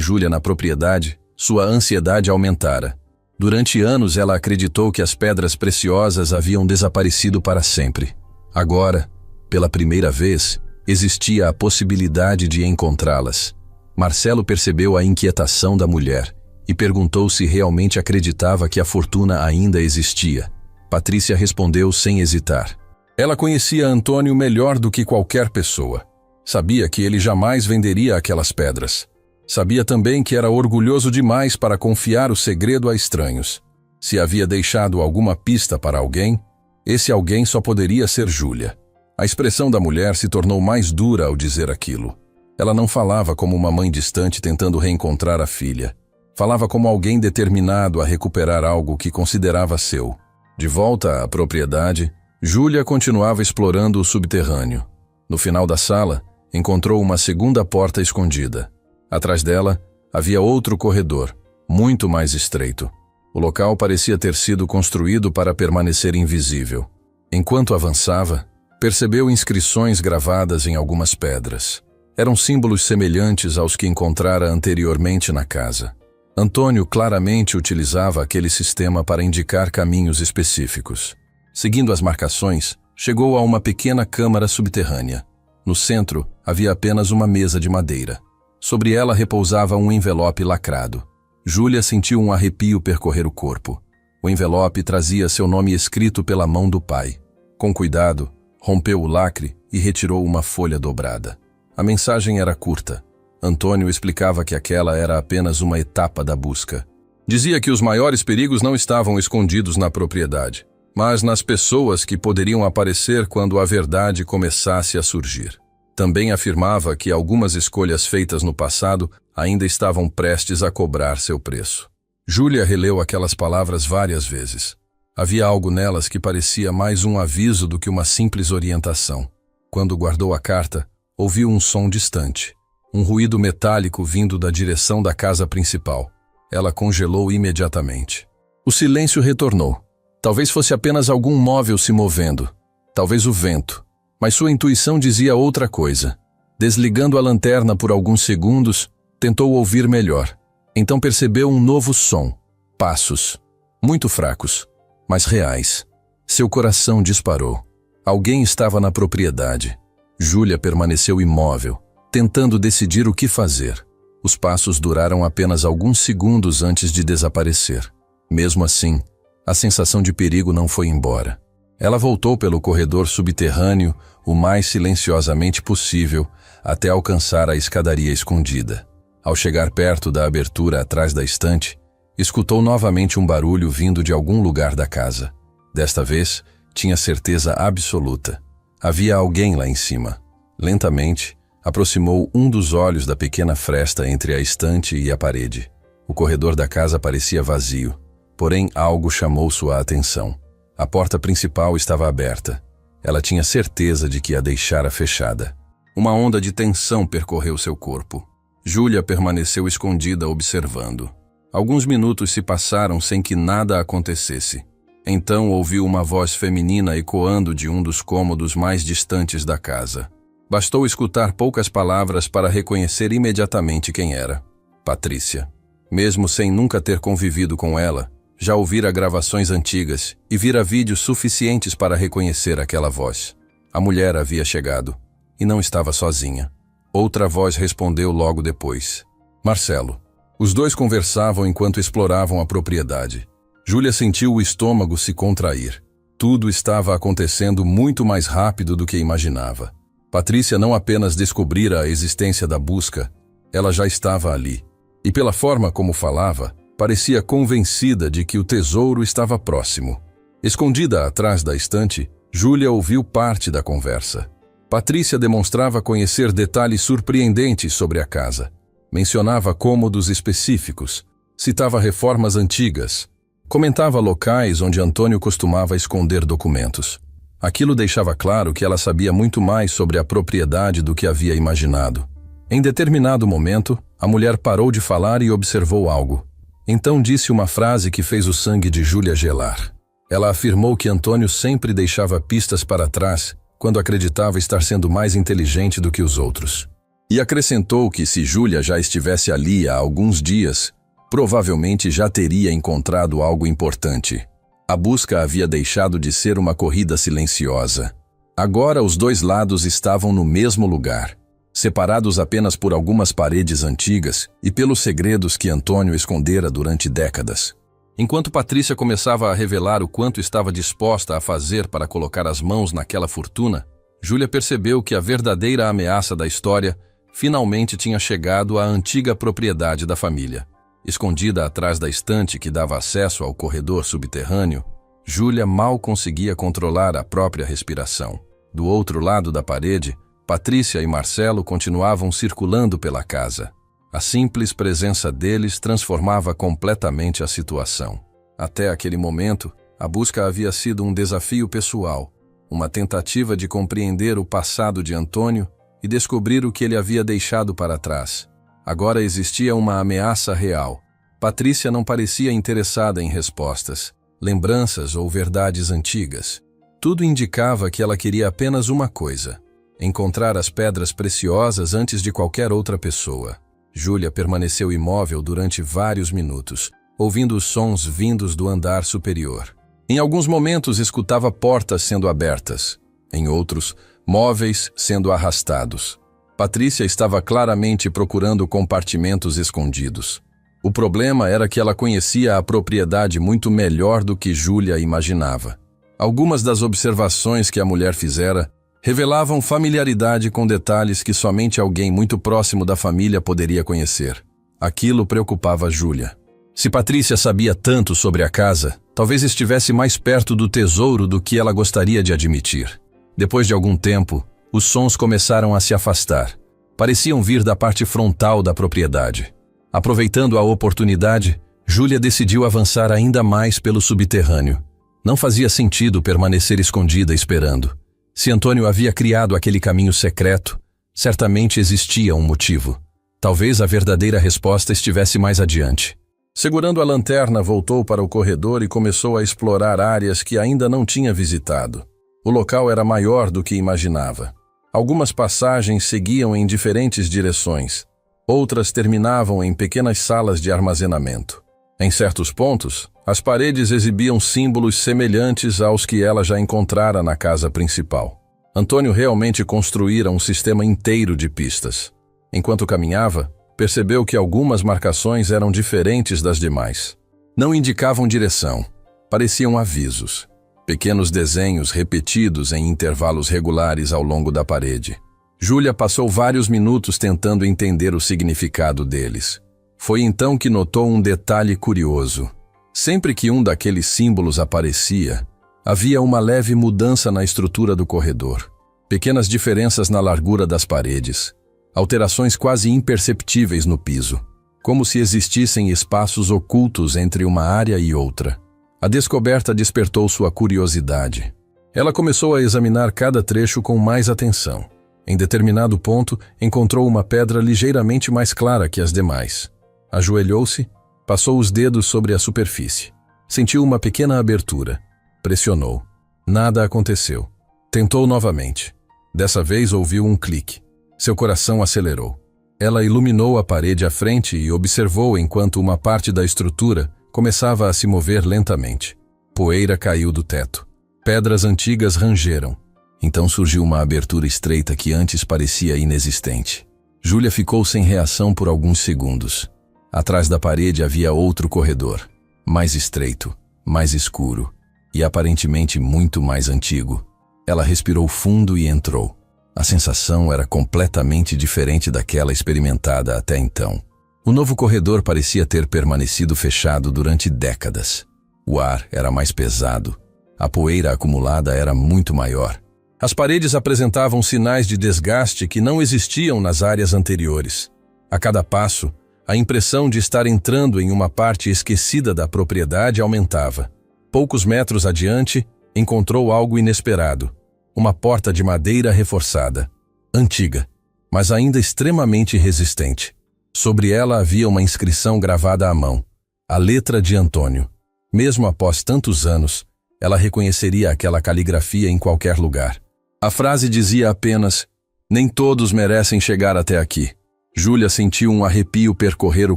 Júlia na propriedade, sua ansiedade aumentara. Durante anos ela acreditou que as pedras preciosas haviam desaparecido para sempre. Agora, pela primeira vez, existia a possibilidade de encontrá-las. Marcelo percebeu a inquietação da mulher e perguntou se realmente acreditava que a fortuna ainda existia. Patrícia respondeu sem hesitar. Ela conhecia Antônio melhor do que qualquer pessoa. Sabia que ele jamais venderia aquelas pedras. Sabia também que era orgulhoso demais para confiar o segredo a estranhos. Se havia deixado alguma pista para alguém, esse alguém só poderia ser Júlia. A expressão da mulher se tornou mais dura ao dizer aquilo. Ela não falava como uma mãe distante tentando reencontrar a filha. Falava como alguém determinado a recuperar algo que considerava seu. De volta à propriedade, Júlia continuava explorando o subterrâneo. No final da sala, encontrou uma segunda porta escondida. Atrás dela, havia outro corredor, muito mais estreito. O local parecia ter sido construído para permanecer invisível. Enquanto avançava, percebeu inscrições gravadas em algumas pedras. Eram símbolos semelhantes aos que encontrara anteriormente na casa. Antônio claramente utilizava aquele sistema para indicar caminhos específicos. Seguindo as marcações, chegou a uma pequena câmara subterrânea. No centro, havia apenas uma mesa de madeira. Sobre ela repousava um envelope lacrado. Júlia sentiu um arrepio percorrer o corpo. O envelope trazia seu nome escrito pela mão do pai. Com cuidado, rompeu o lacre e retirou uma folha dobrada. A mensagem era curta. Antônio explicava que aquela era apenas uma etapa da busca. Dizia que os maiores perigos não estavam escondidos na propriedade, mas nas pessoas que poderiam aparecer quando a verdade começasse a surgir. Também afirmava que algumas escolhas feitas no passado ainda estavam prestes a cobrar seu preço. Júlia releu aquelas palavras várias vezes. Havia algo nelas que parecia mais um aviso do que uma simples orientação. Quando guardou a carta, ouviu um som distante. Um ruído metálico vindo da direção da casa principal. Ela congelou imediatamente. O silêncio retornou. Talvez fosse apenas algum móvel se movendo. Talvez o vento. Mas sua intuição dizia outra coisa. Desligando a lanterna por alguns segundos, tentou ouvir melhor. Então percebeu um novo som. Passos. Muito fracos, mas reais. Seu coração disparou. Alguém estava na propriedade. Júlia permaneceu imóvel, tentando decidir o que fazer. Os passos duraram apenas alguns segundos antes de desaparecer. Mesmo assim, a sensação de perigo não foi embora. Ela voltou pelo corredor subterrâneo o mais silenciosamente possível até alcançar a escadaria escondida. Ao chegar perto da abertura atrás da estante, escutou novamente um barulho vindo de algum lugar da casa. Desta vez, tinha certeza absoluta. Havia alguém lá em cima. Lentamente, aproximou um dos olhos da pequena fresta entre a estante e a parede. O corredor da casa parecia vazio, porém algo chamou sua atenção. A porta principal estava aberta. Ela tinha certeza de que a deixara fechada. Uma onda de tensão percorreu seu corpo. Júlia permaneceu escondida observando. Alguns minutos se passaram sem que nada acontecesse. Então ouviu uma voz feminina ecoando de um dos cômodos mais distantes da casa. Bastou escutar poucas palavras para reconhecer imediatamente quem era. Patrícia. Mesmo sem nunca ter convivido com ela, já ouvira gravações antigas e vira vídeos suficientes para reconhecer aquela voz. A mulher havia chegado e não estava sozinha. Outra voz respondeu logo depois. Marcelo. Os dois conversavam enquanto exploravam a propriedade. Júlia sentiu o estômago se contrair. Tudo estava acontecendo muito mais rápido do que imaginava. Patrícia não apenas descobrira a existência da busca, ela já estava ali. E pela forma como falava, parecia convencida de que o tesouro estava próximo. Escondida atrás da estante, Júlia ouviu parte da conversa. Patrícia demonstrava conhecer detalhes surpreendentes sobre a casa. Mencionava cômodos específicos, citava reformas antigas, comentava locais onde Antônio costumava esconder documentos. Aquilo deixava claro que ela sabia muito mais sobre a propriedade do que havia imaginado. Em determinado momento, a mulher parou de falar e observou algo. Então disse uma frase que fez o sangue de Júlia gelar. Ela afirmou que Antônio sempre deixava pistas para trás quando acreditava estar sendo mais inteligente do que os outros. E acrescentou que se Júlia já estivesse ali há alguns dias, provavelmente já teria encontrado algo importante. A busca havia deixado de ser uma corrida silenciosa. Agora os dois lados estavam no mesmo lugar, separados apenas por algumas paredes antigas e pelos segredos que Antônio escondera durante décadas. Enquanto Patrícia começava a revelar o quanto estava disposta a fazer para colocar as mãos naquela fortuna, Júlia percebeu que a verdadeira ameaça da história finalmente tinha chegado à antiga propriedade da família. Escondida atrás da estante que dava acesso ao corredor subterrâneo, Júlia mal conseguia controlar a própria respiração. Do outro lado da parede, Patrícia e Marcelo continuavam circulando pela casa. A simples presença deles transformava completamente a situação. Até aquele momento, a busca havia sido um desafio pessoal, uma tentativa de compreender o passado de Antônio e descobrir o que ele havia deixado para trás. Agora existia uma ameaça real. Patrícia não parecia interessada em respostas, lembranças ou verdades antigas. Tudo indicava que ela queria apenas uma coisa: encontrar as pedras preciosas antes de qualquer outra pessoa. Júlia permaneceu imóvel durante vários minutos, ouvindo os sons vindos do andar superior. Em alguns momentos escutava portas sendo abertas, em outros, móveis sendo arrastados. Patrícia estava claramente procurando compartimentos escondidos. O problema era que ela conhecia a propriedade muito melhor do que Júlia imaginava. Algumas das observações que a mulher fizera revelavam familiaridade com detalhes que somente alguém muito próximo da família poderia conhecer. Aquilo preocupava Júlia. Se Patrícia sabia tanto sobre a casa, talvez estivesse mais perto do tesouro do que ela gostaria de admitir. Depois de algum tempo, os sons começaram a se afastar. Pareciam vir da parte frontal da propriedade. Aproveitando a oportunidade, Júlia decidiu avançar ainda mais pelo subterrâneo. Não fazia sentido permanecer escondida esperando. Se Antônio havia criado aquele caminho secreto, certamente existia um motivo. Talvez a verdadeira resposta estivesse mais adiante. Segurando a lanterna, voltou para o corredor e começou a explorar áreas que ainda não tinha visitado. O local era maior do que imaginava. Algumas passagens seguiam em diferentes direções. Outras terminavam em pequenas salas de armazenamento. Em certos pontos, as paredes exibiam símbolos semelhantes aos que ela já encontrara na casa principal. Antônio realmente construíra um sistema inteiro de pistas. Enquanto caminhava, percebeu que algumas marcações eram diferentes das demais. Não indicavam direção, pareciam avisos. Pequenos desenhos repetidos em intervalos regulares ao longo da parede. Júlia passou vários minutos tentando entender o significado deles. Foi então que notou um detalhe curioso. Sempre que um daqueles símbolos aparecia, havia uma leve mudança na estrutura do corredor. Pequenas diferenças na largura das paredes. Alterações quase imperceptíveis no piso. Como se existissem espaços ocultos entre uma área e outra. A descoberta despertou sua curiosidade. Ela começou a examinar cada trecho com mais atenção. Em determinado ponto, encontrou uma pedra ligeiramente mais clara que as demais. Ajoelhou-se, passou os dedos sobre a superfície. Sentiu uma pequena abertura. Pressionou. Nada aconteceu. Tentou novamente. Dessa vez ouviu um clique. Seu coração acelerou. Ela iluminou a parede à frente e observou enquanto uma parte da estrutura começava a se mover lentamente. Poeira caiu do teto. Pedras antigas rangeram. Então surgiu uma abertura estreita que antes parecia inexistente. Júlia ficou sem reação por alguns segundos. Atrás da parede havia outro corredor, mais estreito, mais escuro e aparentemente muito mais antigo. Ela respirou fundo e entrou. A sensação era completamente diferente daquela experimentada até então. O novo corredor parecia ter permanecido fechado durante décadas. O ar era mais pesado. A poeira acumulada era muito maior. As paredes apresentavam sinais de desgaste que não existiam nas áreas anteriores. A cada passo, a impressão de estar entrando em uma parte esquecida da propriedade aumentava. Poucos metros adiante, encontrou algo inesperado. Uma porta de madeira reforçada. Antiga, mas ainda extremamente resistente. Sobre ela havia uma inscrição gravada à mão. A letra de Antônio. Mesmo após tantos anos, ela reconheceria aquela caligrafia em qualquer lugar. A frase dizia apenas: "Nem todos merecem chegar até aqui." Júlia sentiu um arrepio percorrer o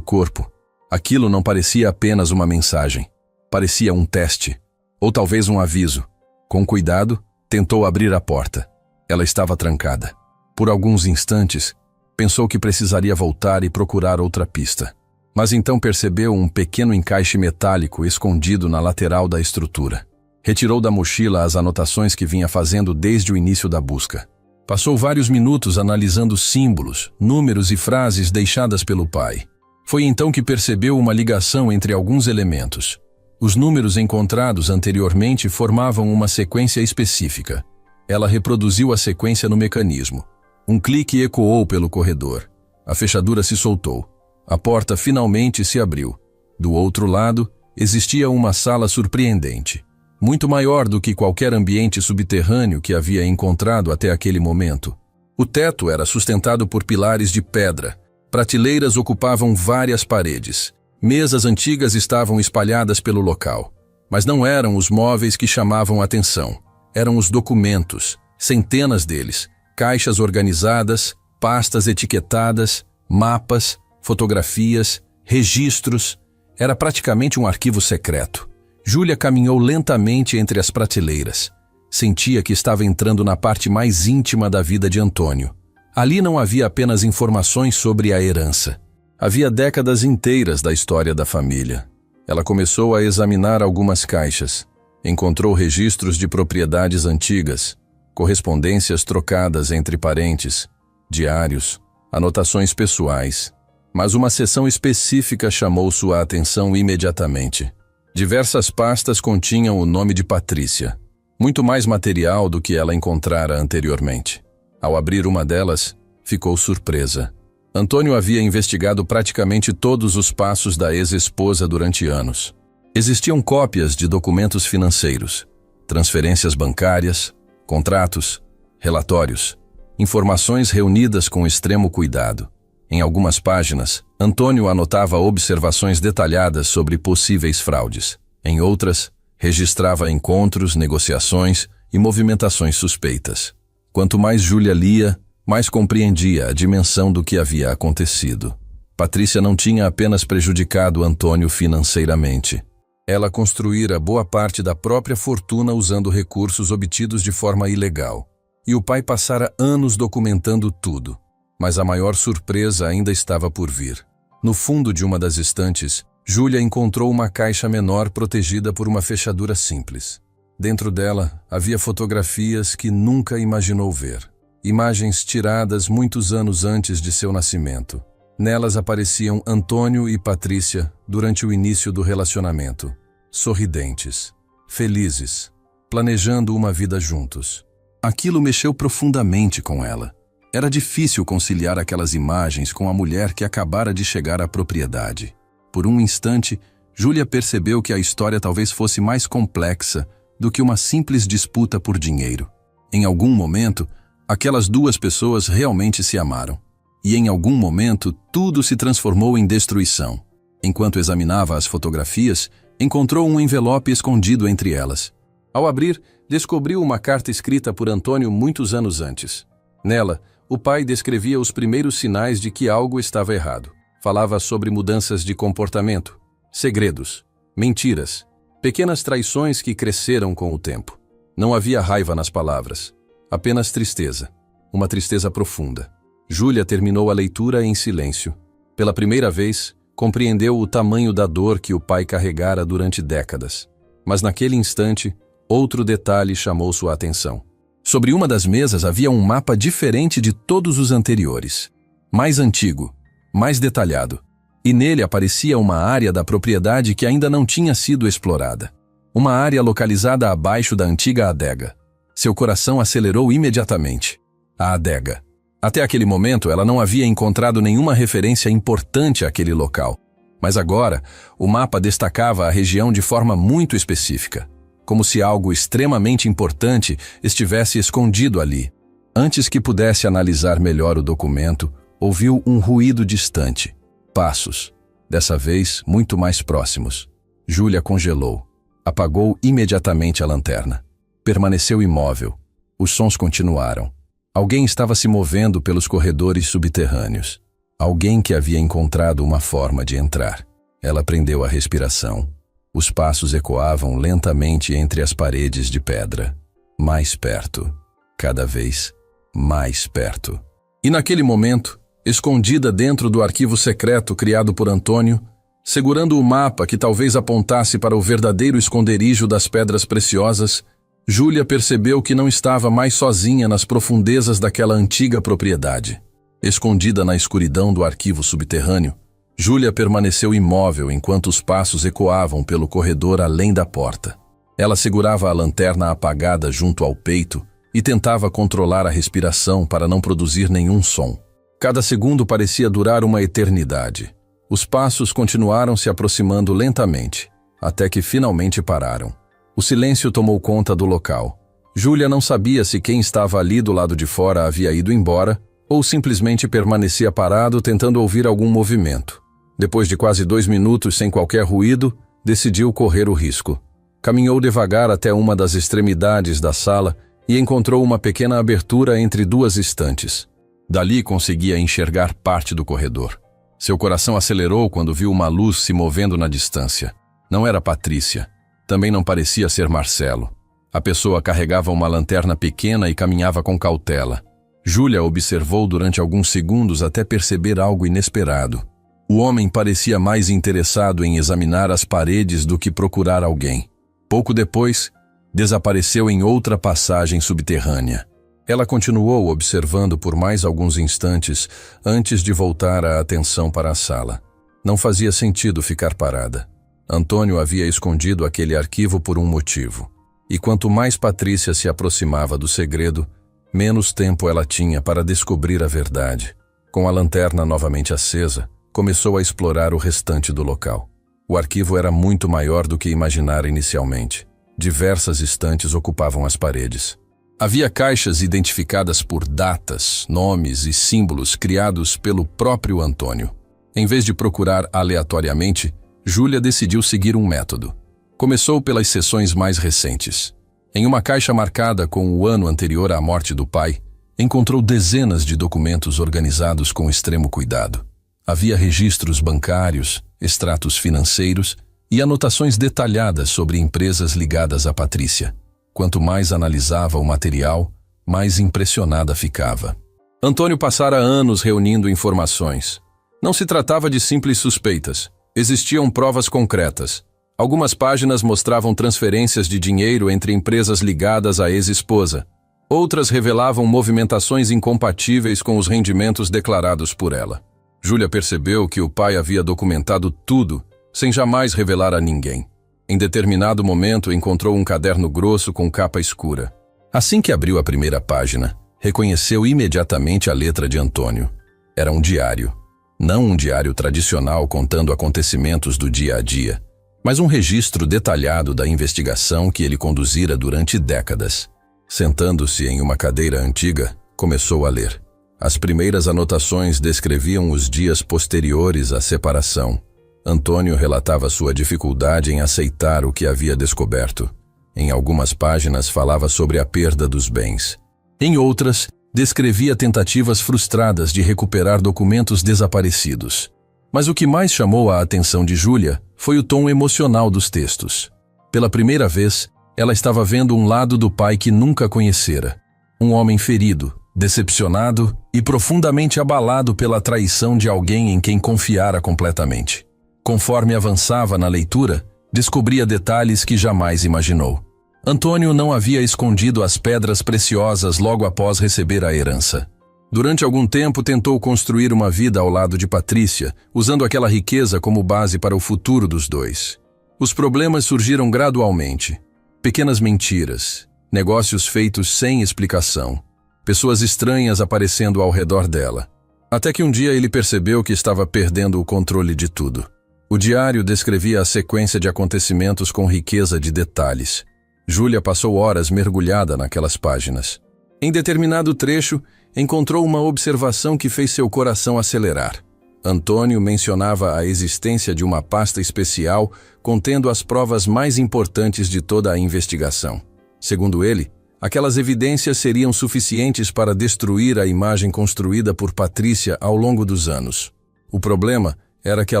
corpo. Aquilo não parecia apenas uma mensagem. Parecia um teste, ou talvez um aviso. Com cuidado, tentou abrir a porta. Ela estava trancada. Por alguns instantes, pensou que precisaria voltar e procurar outra pista. Mas então percebeu um pequeno encaixe metálico escondido na lateral da estrutura. Retirou da mochila as anotações que vinha fazendo desde o início da busca. Passou vários minutos analisando símbolos, números e frases deixadas pelo pai. Foi então que percebeu uma ligação entre alguns elementos. Os números encontrados anteriormente formavam uma sequência específica. Ela reproduziu a sequência no mecanismo. Um clique ecoou pelo corredor. A fechadura se soltou. A porta finalmente se abriu. Do outro lado, existia uma sala surpreendente. Muito maior do que qualquer ambiente subterrâneo que havia encontrado até aquele momento. O teto era sustentado por pilares de pedra. Prateleiras ocupavam várias paredes. Mesas antigas estavam espalhadas pelo local. Mas não eram os móveis que chamavam a atenção. Eram os documentos, centenas deles. Caixas organizadas, pastas etiquetadas, mapas, fotografias, registros. Era praticamente um arquivo secreto. Júlia caminhou lentamente entre as prateleiras. Sentia que estava entrando na parte mais íntima da vida de Antônio. Ali não havia apenas informações sobre a herança. Havia décadas inteiras da história da família. Ela começou a examinar algumas caixas. Encontrou registros de propriedades antigas, correspondências trocadas entre parentes, diários, anotações pessoais. Mas uma seção específica chamou sua atenção imediatamente. Diversas pastas continham o nome de Patrícia, muito mais material do que ela encontrara anteriormente. Ao abrir uma delas, ficou surpresa. Antônio havia investigado praticamente todos os passos da ex-esposa durante anos. Existiam cópias de documentos financeiros, transferências bancárias, contratos, relatórios, informações reunidas com extremo cuidado. Em algumas páginas, Antônio anotava observações detalhadas sobre possíveis fraudes. Em outras, registrava encontros, negociações e movimentações suspeitas. Quanto mais Júlia lia, mais compreendia a dimensão do que havia acontecido. Patrícia não tinha apenas prejudicado Antônio financeiramente. Ela construíra boa parte da própria fortuna usando recursos obtidos de forma ilegal. E o pai passara anos documentando tudo. Mas a maior surpresa ainda estava por vir. No fundo de uma das estantes, Júlia encontrou uma caixa menor protegida por uma fechadura simples. Dentro dela, havia fotografias que nunca imaginou ver. Imagens tiradas muitos anos antes de seu nascimento. Nelas apareciam Antônio e Patrícia durante o início do relacionamento. Sorridentes, felizes, planejando uma vida juntos. Aquilo mexeu profundamente com ela. Era difícil conciliar aquelas imagens com a mulher que acabara de chegar à propriedade. Por um instante, Júlia percebeu que a história talvez fosse mais complexa do que uma simples disputa por dinheiro. Em algum momento, aquelas duas pessoas realmente se amaram. E em algum momento, tudo se transformou em destruição. Enquanto examinava as fotografias, encontrou um envelope escondido entre elas. Ao abrir, descobriu uma carta escrita por Antônio muitos anos antes. Nela, o pai descrevia os primeiros sinais de que algo estava errado. Falava sobre mudanças de comportamento, segredos, mentiras, pequenas traições que cresceram com o tempo. Não havia raiva nas palavras, apenas tristeza, uma tristeza profunda. Júlia terminou a leitura em silêncio. Pela primeira vez, compreendeu o tamanho da dor que o pai carregara durante décadas. Mas naquele instante, outro detalhe chamou sua atenção. Sobre uma das mesas havia um mapa diferente de todos os anteriores. Mais antigo, mais detalhado. E nele aparecia uma área da propriedade que ainda não tinha sido explorada. Uma área localizada abaixo da antiga adega. Seu coração acelerou imediatamente. A adega. Até aquele momento, ela não havia encontrado nenhuma referência importante àquele local. Mas agora, o mapa destacava a região de forma muito específica, como se algo extremamente importante estivesse escondido ali. Antes que pudesse analisar melhor o documento, ouviu um ruído distante. Passos, dessa vez muito mais próximos. Júlia congelou. Apagou imediatamente a lanterna. Permaneceu imóvel. Os sons continuaram. Alguém estava se movendo pelos corredores subterrâneos. Alguém que havia encontrado uma forma de entrar. Ela prendeu a respiração. Os passos ecoavam lentamente entre as paredes de pedra. Mais perto. Cada vez mais perto. E naquele momento, escondida dentro do arquivo secreto criado por Antônio, segurando o mapa que talvez apontasse para o verdadeiro esconderijo das pedras preciosas, Júlia percebeu que não estava mais sozinha nas profundezas daquela antiga propriedade. Escondida na escuridão do arquivo subterrâneo, Júlia permaneceu imóvel enquanto os passos ecoavam pelo corredor além da porta. Ela segurava a lanterna apagada junto ao peito e tentava controlar a respiração para não produzir nenhum som. Cada segundo parecia durar uma eternidade. Os passos continuaram se aproximando lentamente, até que finalmente pararam. O silêncio tomou conta do local. Júlia não sabia se quem estava ali do lado de fora havia ido embora ou simplesmente permanecia parado tentando ouvir algum movimento. Depois de quase 2 minutos sem qualquer ruído, decidiu correr o risco. Caminhou devagar até uma das extremidades da sala e encontrou uma pequena abertura entre 2 estantes. Dali conseguia enxergar parte do corredor. Seu coração acelerou quando viu uma luz se movendo na distância. Não era Patrícia. Também não parecia ser Marcelo. A pessoa carregava uma lanterna pequena e caminhava com cautela. Júlia observou durante alguns segundos até perceber algo inesperado. O homem parecia mais interessado em examinar as paredes do que procurar alguém. Pouco depois, desapareceu em outra passagem subterrânea. Ela continuou observando por mais alguns instantes antes de voltar a atenção para a sala. Não fazia sentido ficar parada. Antônio havia escondido aquele arquivo por um motivo. E quanto mais Patrícia se aproximava do segredo, menos tempo ela tinha para descobrir a verdade. Com a lanterna novamente acesa, começou a explorar o restante do local. O arquivo era muito maior do que imaginara inicialmente. Diversas estantes ocupavam as paredes. Havia caixas identificadas por datas, nomes e símbolos criados pelo próprio Antônio. Em vez de procurar aleatoriamente, Júlia decidiu seguir um método. Começou pelas seções mais recentes. Em uma caixa marcada com o ano anterior à morte do pai, encontrou dezenas de documentos organizados com extremo cuidado. Havia registros bancários, extratos financeiros e anotações detalhadas sobre empresas ligadas a Patrícia. Quanto mais analisava o material, mais impressionada ficava. Antônio passara anos reunindo informações. Não se tratava de simples suspeitas. Existiam provas concretas. Algumas páginas mostravam transferências de dinheiro entre empresas ligadas à ex-esposa. Outras revelavam movimentações incompatíveis com os rendimentos declarados por ela. Júlia percebeu que o pai havia documentado tudo, sem jamais revelar a ninguém. Em determinado momento, encontrou um caderno grosso com capa escura. Assim que abriu a primeira página, reconheceu imediatamente a letra de Antônio. Era um diário. Não um diário tradicional contando acontecimentos do dia a dia, mas um registro detalhado da investigação que ele conduzira durante décadas. Sentando-se em uma cadeira antiga, começou a ler. As primeiras anotações descreviam os dias posteriores à separação. Antônio relatava sua dificuldade em aceitar o que havia descoberto. Em algumas páginas falava sobre a perda dos bens. Em outras, descrevia tentativas frustradas de recuperar documentos desaparecidos. Mas o que mais chamou a atenção de Júlia foi o tom emocional dos textos. Pela primeira vez, ela estava vendo um lado do pai que nunca conhecera. Um homem ferido, decepcionado e profundamente abalado pela traição de alguém em quem confiara completamente. Conforme avançava na leitura, descobria detalhes que jamais imaginou. Antônio não havia escondido as pedras preciosas logo após receber a herança. Durante algum tempo tentou construir uma vida ao lado de Patrícia, usando aquela riqueza como base para o futuro dos dois. Os problemas surgiram gradualmente. Pequenas mentiras, negócios feitos sem explicação, pessoas estranhas aparecendo ao redor dela. Até que um dia ele percebeu que estava perdendo o controle de tudo. O diário descrevia a sequência de acontecimentos com riqueza de detalhes. Júlia passou horas mergulhada naquelas páginas. Em determinado trecho, encontrou uma observação que fez seu coração acelerar. Antônio mencionava a existência de uma pasta especial contendo as provas mais importantes de toda a investigação. Segundo ele, aquelas evidências seriam suficientes para destruir a imagem construída por Patrícia ao longo dos anos. O problema era que a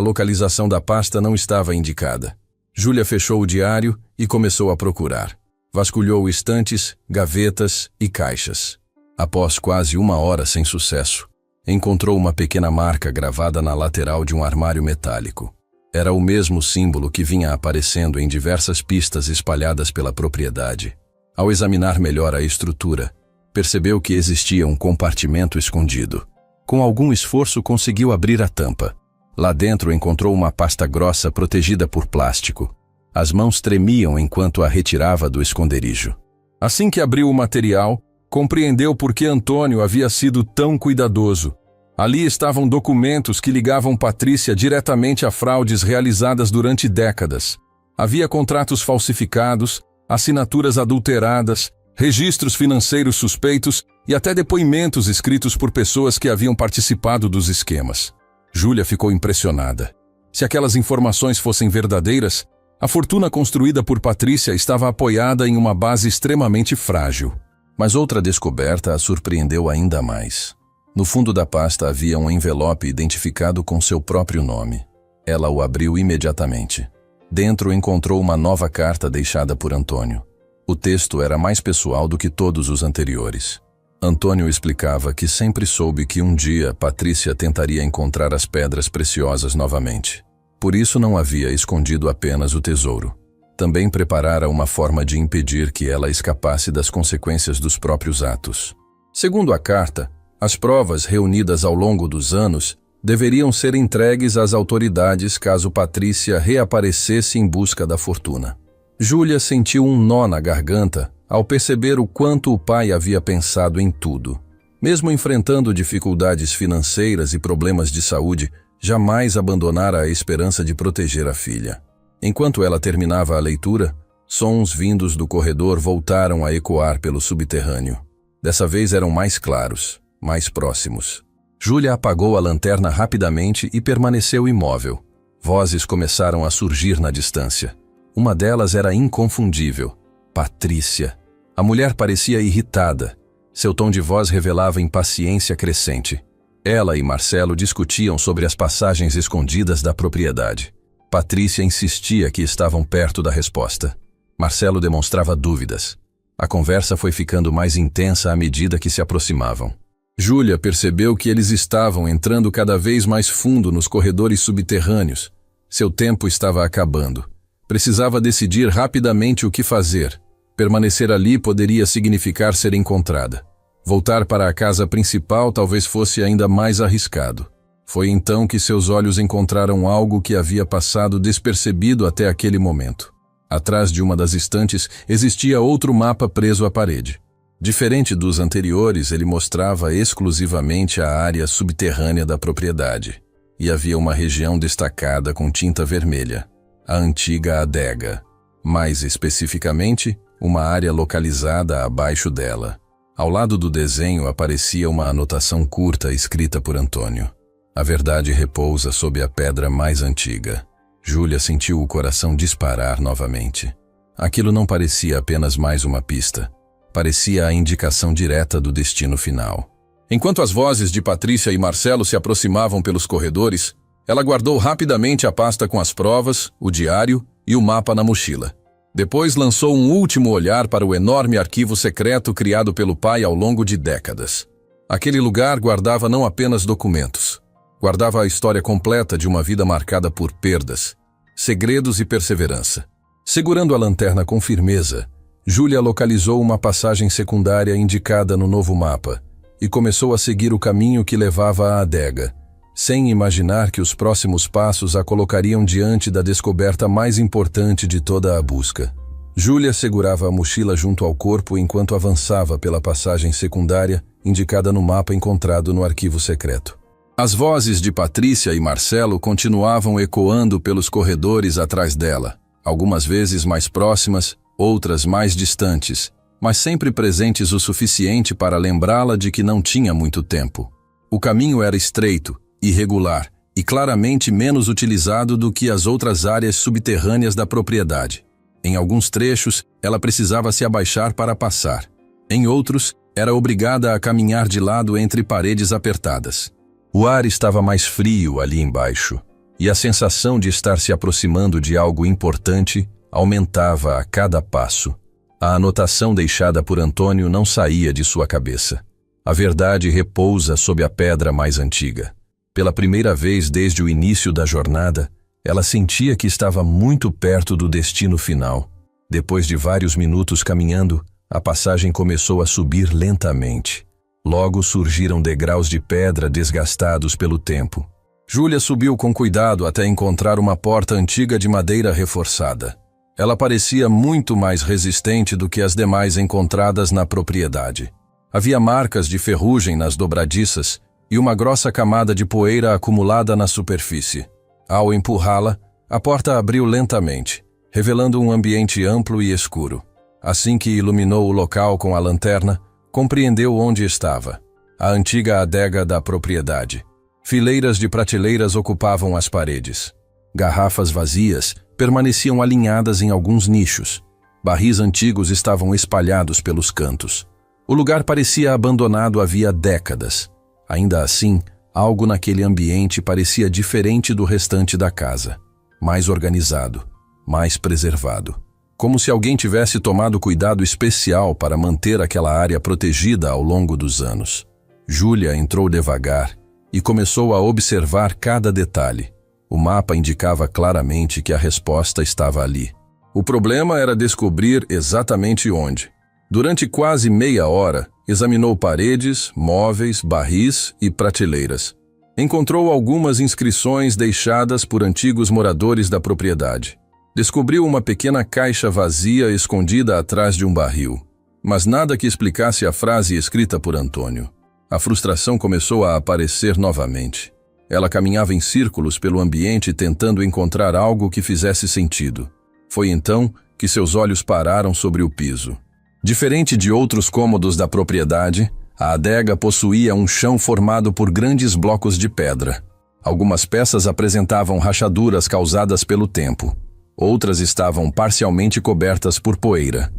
localização da pasta não estava indicada. Júlia fechou o diário e começou a procurar. Vasculhou estantes, gavetas e caixas. Após quase 1 hora sem sucesso, encontrou uma pequena marca gravada na lateral de um armário metálico. Era o mesmo símbolo que vinha aparecendo em diversas pistas espalhadas pela propriedade. Ao examinar melhor a estrutura, percebeu que existia um compartimento escondido. Com algum esforço conseguiu abrir a tampa. Lá dentro encontrou uma pasta grossa protegida por plástico. As mãos tremiam enquanto a retirava do esconderijo. Assim que abriu o material, compreendeu por que Antônio havia sido tão cuidadoso. Ali estavam documentos que ligavam Patrícia diretamente a fraudes realizadas durante décadas. Havia contratos falsificados, assinaturas adulteradas, registros financeiros suspeitos e até depoimentos escritos por pessoas que haviam participado dos esquemas. Júlia ficou impressionada. Se aquelas informações fossem verdadeiras, a fortuna construída por Patrícia estava apoiada em uma base extremamente frágil. Mas outra descoberta a surpreendeu ainda mais. No fundo da pasta havia um envelope identificado com seu próprio nome. Ela o abriu imediatamente. Dentro encontrou uma nova carta deixada por Antônio. O texto era mais pessoal do que todos os anteriores. Antônio explicava que sempre soube que um dia Patrícia tentaria encontrar as pedras preciosas novamente. Por isso não havia escondido apenas o tesouro. Também preparara uma forma de impedir que ela escapasse das consequências dos próprios atos. Segundo a carta, as provas reunidas ao longo dos anos deveriam ser entregues às autoridades caso Patrícia reaparecesse em busca da fortuna. Júlia sentiu um nó na garganta ao perceber o quanto o pai havia pensado em tudo. Mesmo enfrentando dificuldades financeiras e problemas de saúde, jamais abandonara a esperança de proteger a filha. Enquanto ela terminava a leitura, sons vindos do corredor voltaram a ecoar pelo subterrâneo. Dessa vez eram mais claros, mais próximos. Júlia apagou a lanterna rapidamente e permaneceu imóvel. Vozes começaram a surgir na distância. Uma delas era inconfundível. Patrícia. A mulher parecia irritada. Seu tom de voz revelava impaciência crescente. Ela e Marcelo discutiam sobre as passagens escondidas da propriedade. Patrícia insistia que estavam perto da resposta. Marcelo demonstrava dúvidas. A conversa foi ficando mais intensa à medida que se aproximavam. Júlia percebeu que eles estavam entrando cada vez mais fundo nos corredores subterrâneos. Seu tempo estava acabando. Precisava decidir rapidamente o que fazer. Permanecer ali poderia significar ser encontrada. Voltar para a casa principal talvez fosse ainda mais arriscado. Foi então que seus olhos encontraram algo que havia passado despercebido até aquele momento. Atrás de uma das estantes existia outro mapa preso à parede. Diferente dos anteriores, ele mostrava exclusivamente a área subterrânea da propriedade. E havia uma região destacada com tinta vermelha, a antiga adega. Mais especificamente, uma área localizada abaixo dela. Ao lado do desenho aparecia uma anotação curta escrita por Antônio. A verdade repousa sob a pedra mais antiga. Júlia sentiu o coração disparar novamente. Aquilo não parecia apenas mais uma pista. Parecia a indicação direta do destino final. Enquanto as vozes de Patrícia e Marcelo se aproximavam pelos corredores, ela guardou rapidamente a pasta com as provas, o diário e o mapa na mochila. Depois lançou um último olhar para o enorme arquivo secreto criado pelo pai ao longo de décadas. Aquele lugar guardava não apenas documentos. Guardava a história completa de uma vida marcada por perdas, segredos e perseverança. Segurando a lanterna com firmeza, Júlia localizou uma passagem secundária indicada no novo mapa e começou a seguir o caminho que levava à adega, sem imaginar que os próximos passos a colocariam diante da descoberta mais importante de toda a busca. Júlia segurava a mochila junto ao corpo enquanto avançava pela passagem secundária indicada no mapa encontrado no arquivo secreto. As vozes de Patrícia e Marcelo continuavam ecoando pelos corredores atrás dela, algumas vezes mais próximas, outras mais distantes, mas sempre presentes o suficiente para lembrá-la de que não tinha muito tempo. O caminho era estreito, irregular e claramente menos utilizado do que as outras áreas subterrâneas da propriedade. Em alguns trechos, ela precisava se abaixar para passar. Em outros, era obrigada a caminhar de lado entre paredes apertadas. O ar estava mais frio ali embaixo, e a sensação de estar se aproximando de algo importante aumentava a cada passo. A anotação deixada por Antônio não saía de sua cabeça. A verdade repousa sob a pedra mais antiga. Pela primeira vez desde o início da jornada, ela sentia que estava muito perto do destino final. Depois de vários minutos caminhando, a passagem começou a subir lentamente. Logo surgiram degraus de pedra desgastados pelo tempo. Júlia subiu com cuidado até encontrar uma porta antiga de madeira reforçada. Ela parecia muito mais resistente do que as demais encontradas na propriedade. Havia marcas de ferrugem nas dobradiças e uma grossa camada de poeira acumulada na superfície. Ao empurrá-la, a porta abriu lentamente, revelando um ambiente amplo e escuro. Assim que iluminou o local com a lanterna, compreendeu onde estava. A antiga adega da propriedade. Fileiras de prateleiras ocupavam as paredes. Garrafas vazias permaneciam alinhadas em alguns nichos. Barris antigos estavam espalhados pelos cantos. O lugar parecia abandonado havia décadas. Ainda assim, algo naquele ambiente parecia diferente do restante da casa. Mais organizado, mais preservado. Como se alguém tivesse tomado cuidado especial para manter aquela área protegida ao longo dos anos. Júlia entrou devagar e começou a observar cada detalhe. O mapa indicava claramente que a resposta estava ali. O problema era descobrir exatamente onde. Durante quase meia hora, examinou paredes, móveis, barris e prateleiras. Encontrou algumas inscrições deixadas por antigos moradores da propriedade. Descobriu uma pequena caixa vazia escondida atrás de um barril, mas nada que explicasse a frase escrita por Antônio. A frustração começou a aparecer novamente. Ela caminhava em círculos pelo ambiente tentando encontrar algo que fizesse sentido. Foi então que seus olhos pararam sobre o piso. Diferente de outros cômodos da propriedade, a adega possuía um chão formado por grandes blocos de pedra. Algumas peças apresentavam rachaduras causadas pelo tempo. Outras estavam parcialmente cobertas por poeira.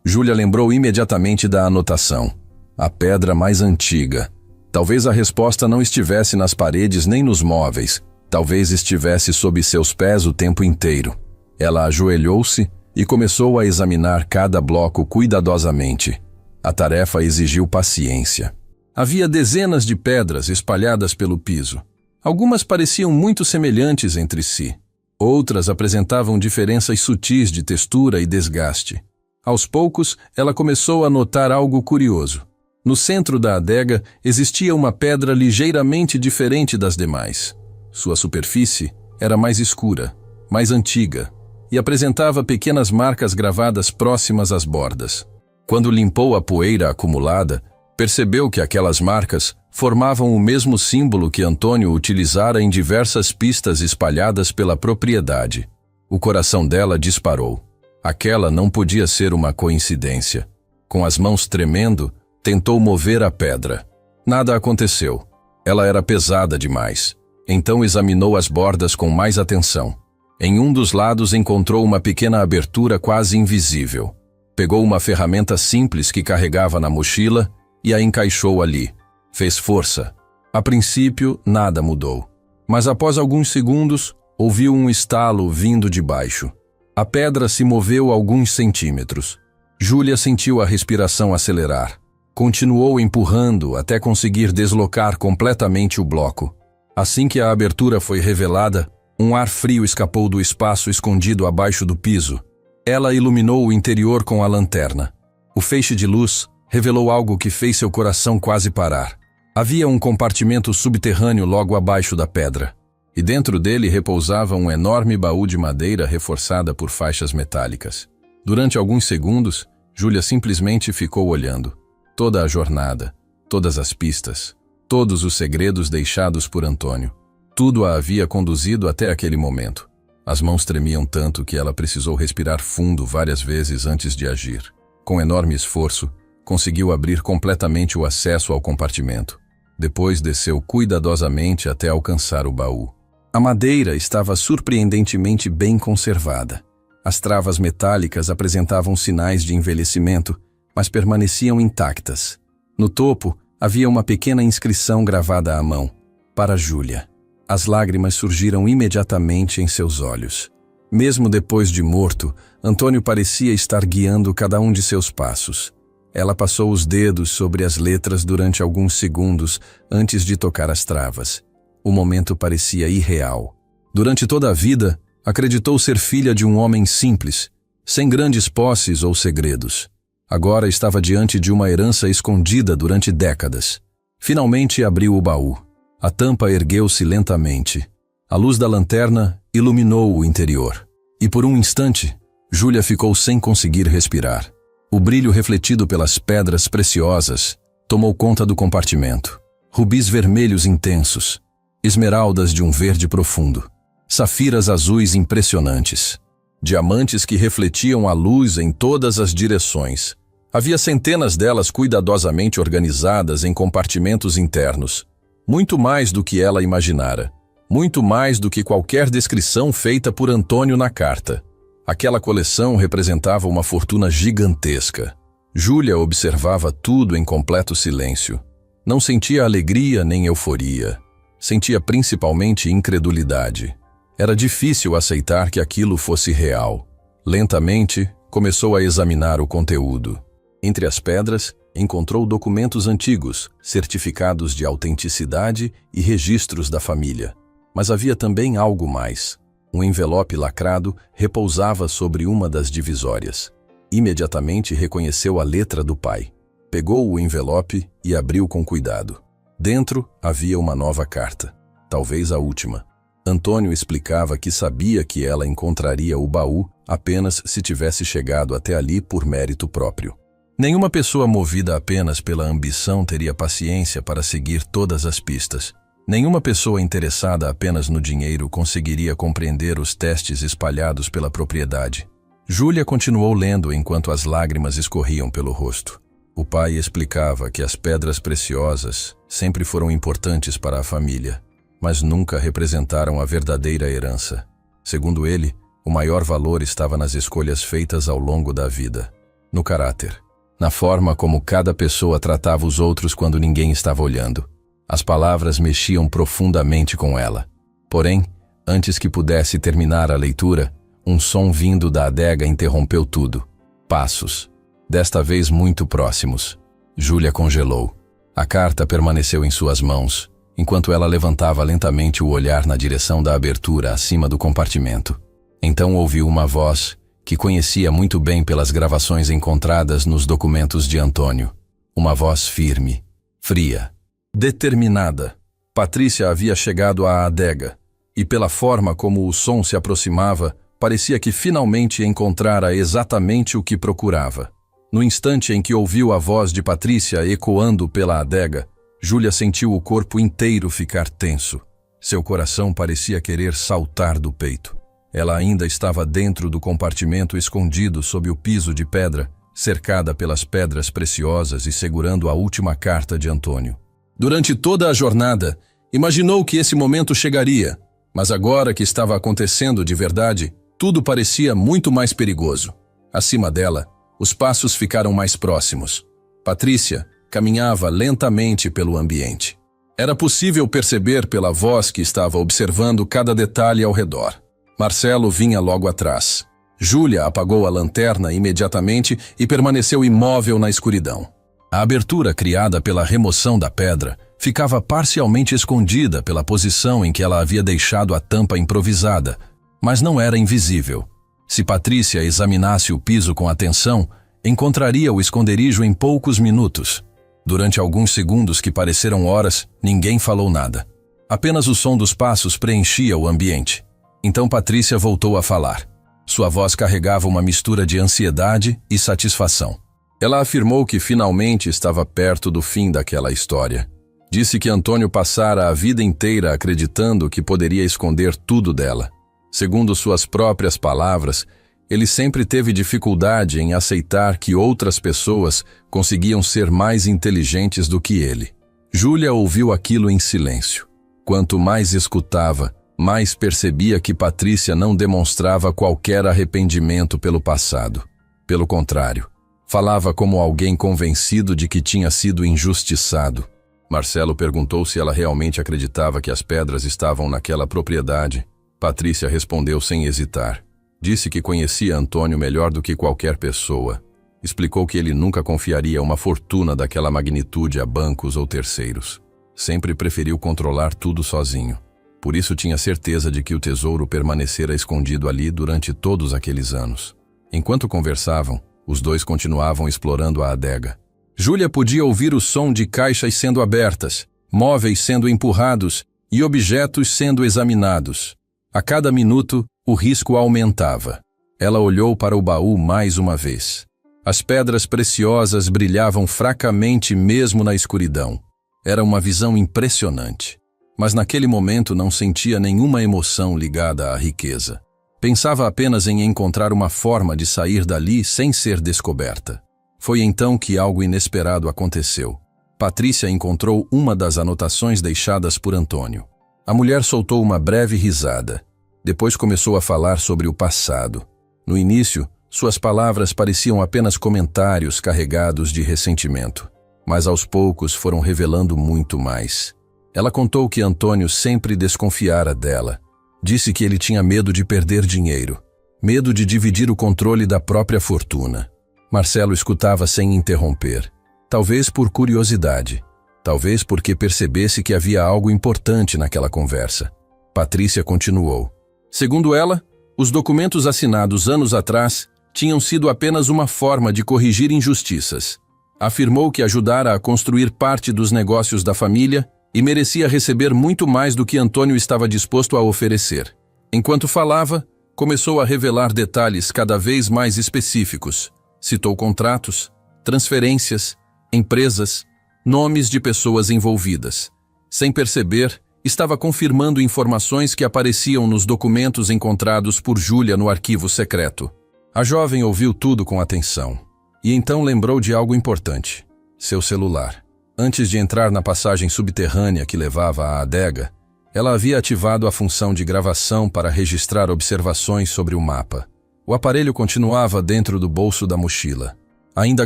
Júlia lembrou imediatamente da anotação. A pedra mais antiga. Talvez a resposta não estivesse nas paredes nem nos móveis. Talvez estivesse sob seus pés o tempo inteiro. Ela ajoelhou-se e começou a examinar cada bloco cuidadosamente. A tarefa exigiu paciência. Havia dezenas de pedras espalhadas pelo piso. Algumas pareciam muito semelhantes entre si. Outras apresentavam diferenças sutis de textura e desgaste. Aos poucos, ela começou a notar algo curioso. No centro da adega existia uma pedra ligeiramente diferente das demais. Sua superfície era mais escura, mais antiga, e apresentava pequenas marcas gravadas próximas às bordas. Quando limpou a poeira acumulada, percebeu que aquelas marcas formavam o mesmo símbolo que Antônio utilizara em diversas pistas espalhadas pela propriedade. O coração dela disparou. Aquela não podia ser uma coincidência. Com as mãos tremendo, tentou mover a pedra. Nada aconteceu. Ela era pesada demais. Então examinou as bordas com mais atenção. Em um dos lados encontrou uma pequena abertura quase invisível. Pegou uma ferramenta simples que carregava na mochila e a encaixou ali. Fez força. A princípio, nada mudou. Mas após alguns segundos, ouviu um estalo vindo de baixo. A pedra se moveu alguns centímetros. Júlia sentiu a respiração acelerar. Continuou empurrando até conseguir deslocar completamente o bloco. Assim que a abertura foi revelada, um ar frio escapou do espaço escondido abaixo do piso. Ela iluminou o interior com a lanterna. O feixe de luz revelou algo que fez seu coração quase parar. Havia um compartimento subterrâneo logo abaixo da pedra, e dentro dele repousava um enorme baú de madeira reforçada por faixas metálicas. Durante alguns segundos, Júlia simplesmente ficou olhando. Toda a jornada, todas as pistas, todos os segredos deixados por Antônio. Tudo a havia conduzido até aquele momento. As mãos tremiam tanto que ela precisou respirar fundo várias vezes antes de agir. Com enorme esforço, conseguiu abrir completamente o acesso ao compartimento. Depois desceu cuidadosamente até alcançar o baú. A madeira estava surpreendentemente bem conservada. As travas metálicas apresentavam sinais de envelhecimento, mas permaneciam intactas. No topo, havia uma pequena inscrição gravada à mão. Para Júlia. As lágrimas surgiram imediatamente em seus olhos. Mesmo depois de morto, Antônio parecia estar guiando cada um de seus passos. Ela passou os dedos sobre as letras durante alguns segundos antes de tocar as travas. O momento parecia irreal. Durante toda a vida, acreditou ser filha de um homem simples, sem grandes posses ou segredos. Agora estava diante de uma herança escondida durante décadas. Finalmente abriu o baú. A tampa ergueu-se lentamente. A luz da lanterna iluminou o interior. E por um instante, Júlia ficou sem conseguir respirar. O brilho refletido pelas pedras preciosas tomou conta do compartimento. Rubis vermelhos intensos, esmeraldas de um verde profundo, safiras azuis impressionantes, diamantes que refletiam a luz em todas as direções. Havia centenas delas cuidadosamente organizadas em compartimentos internos. Muito mais do que ela imaginara. Muito mais do que qualquer descrição feita por Antônio na carta. Aquela coleção representava uma fortuna gigantesca. Júlia observava tudo em completo silêncio. Não sentia alegria nem euforia. Sentia principalmente incredulidade. Era difícil aceitar que aquilo fosse real. Lentamente, começou a examinar o conteúdo. Entre as pedras, encontrou documentos antigos, certificados de autenticidade e registros da família. Mas havia também algo mais. Um envelope lacrado repousava sobre uma das divisórias. Imediatamente reconheceu a letra do pai. Pegou o envelope e abriu com cuidado. Dentro havia uma nova carta, talvez a última. Antônio explicava que sabia que ela encontraria o baú apenas se tivesse chegado até ali por mérito próprio. Nenhuma pessoa movida apenas pela ambição teria paciência para seguir todas as pistas. Nenhuma pessoa interessada apenas no dinheiro conseguiria compreender os testes espalhados pela propriedade. Júlia continuou lendo enquanto as lágrimas escorriam pelo rosto. O pai explicava que as pedras preciosas sempre foram importantes para a família, mas nunca representaram a verdadeira herança. Segundo ele, o maior valor estava nas escolhas feitas ao longo da vida, no caráter, na forma como cada pessoa tratava os outros quando ninguém estava olhando. As palavras mexiam profundamente com ela. Porém, antes que pudesse terminar a leitura, um som vindo da adega interrompeu tudo. Passos. Desta vez muito próximos. Júlia congelou. A carta permaneceu em suas mãos, enquanto ela levantava lentamente o olhar na direção da abertura acima do compartimento. Então ouviu uma voz que conhecia muito bem pelas gravações encontradas nos documentos de Antônio. Uma voz firme, fria, determinada. Patrícia havia chegado à adega, e pela forma como o som se aproximava, parecia que finalmente encontrara exatamente o que procurava. No instante em que ouviu a voz de Patrícia ecoando pela adega, Júlia sentiu o corpo inteiro ficar tenso. Seu coração parecia querer saltar do peito. Ela ainda estava dentro do compartimento escondido sob o piso de pedra, cercada pelas pedras preciosas e segurando a última carta de Antônio. Durante toda a jornada, imaginou que esse momento chegaria, mas agora que estava acontecendo de verdade, tudo parecia muito mais perigoso. Acima dela, os passos ficaram mais próximos. Patrícia caminhava lentamente pelo ambiente. Era possível perceber pela voz que estava observando cada detalhe ao redor. Marcelo vinha logo atrás. Júlia apagou a lanterna imediatamente e permaneceu imóvel na escuridão. A abertura criada pela remoção da pedra ficava parcialmente escondida pela posição em que ela havia deixado a tampa improvisada, mas não era invisível. Se Patrícia examinasse o piso com atenção, encontraria o esconderijo em poucos minutos. Durante alguns segundos que pareceram horas, ninguém falou nada. Apenas o som dos passos preenchia o ambiente. Então Patrícia voltou a falar. Sua voz carregava uma mistura de ansiedade e satisfação. Ela afirmou que finalmente estava perto do fim daquela história. Disse que Antônio passara a vida inteira acreditando que poderia esconder tudo dela. Segundo suas próprias palavras, ele sempre teve dificuldade em aceitar que outras pessoas conseguiam ser mais inteligentes do que ele. Júlia ouviu aquilo em silêncio. Quanto mais escutava, mais percebia que Patrícia não demonstrava qualquer arrependimento pelo passado. Pelo contrário, falava como alguém convencido de que tinha sido injustiçado. Marcelo perguntou se ela realmente acreditava que as pedras estavam naquela propriedade. Patrícia respondeu sem hesitar. Disse que conhecia Antônio melhor do que qualquer pessoa. Explicou que ele nunca confiaria uma fortuna daquela magnitude a bancos ou terceiros. Sempre preferiu controlar tudo sozinho. Por isso tinha certeza de que o tesouro permanecera escondido ali durante todos aqueles anos. Enquanto conversavam, os dois continuavam explorando a adega. Júlia podia ouvir o som de caixas sendo abertas, móveis sendo empurrados e objetos sendo examinados. A cada minuto, o risco aumentava. Ela olhou para o baú mais uma vez. As pedras preciosas brilhavam fracamente mesmo na escuridão. Era uma visão impressionante. Mas naquele momento não sentia nenhuma emoção ligada à riqueza. Pensava apenas em encontrar uma forma de sair dali sem ser descoberta. Foi então que algo inesperado aconteceu. Patrícia encontrou uma das anotações deixadas por Antônio. A mulher soltou uma breve risada. Depois começou a falar sobre o passado. No início, suas palavras pareciam apenas comentários carregados de ressentimento. Mas aos poucos foram revelando muito mais. Ela contou que Antônio sempre desconfiara dela. Disse que ele tinha medo de perder dinheiro, medo de dividir o controle da própria fortuna. Marcelo escutava sem interromper, talvez por curiosidade, talvez porque percebesse que havia algo importante naquela conversa. Patrícia continuou. Segundo ela, os documentos assinados anos atrás tinham sido apenas uma forma de corrigir injustiças. Afirmou que ajudara a construir parte dos negócios da família e merecia receber muito mais do que Antônio estava disposto a oferecer. Enquanto falava, começou a revelar detalhes cada vez mais específicos. Citou contratos, transferências, empresas, nomes de pessoas envolvidas. Sem perceber, estava confirmando informações que apareciam nos documentos encontrados por Júlia no arquivo secreto. A jovem ouviu tudo com atenção. E então lembrou de algo importante: seu celular. Antes de entrar na passagem subterrânea que levava à adega, ela havia ativado a função de gravação para registrar observações sobre o mapa. O aparelho continuava dentro do bolso da mochila, ainda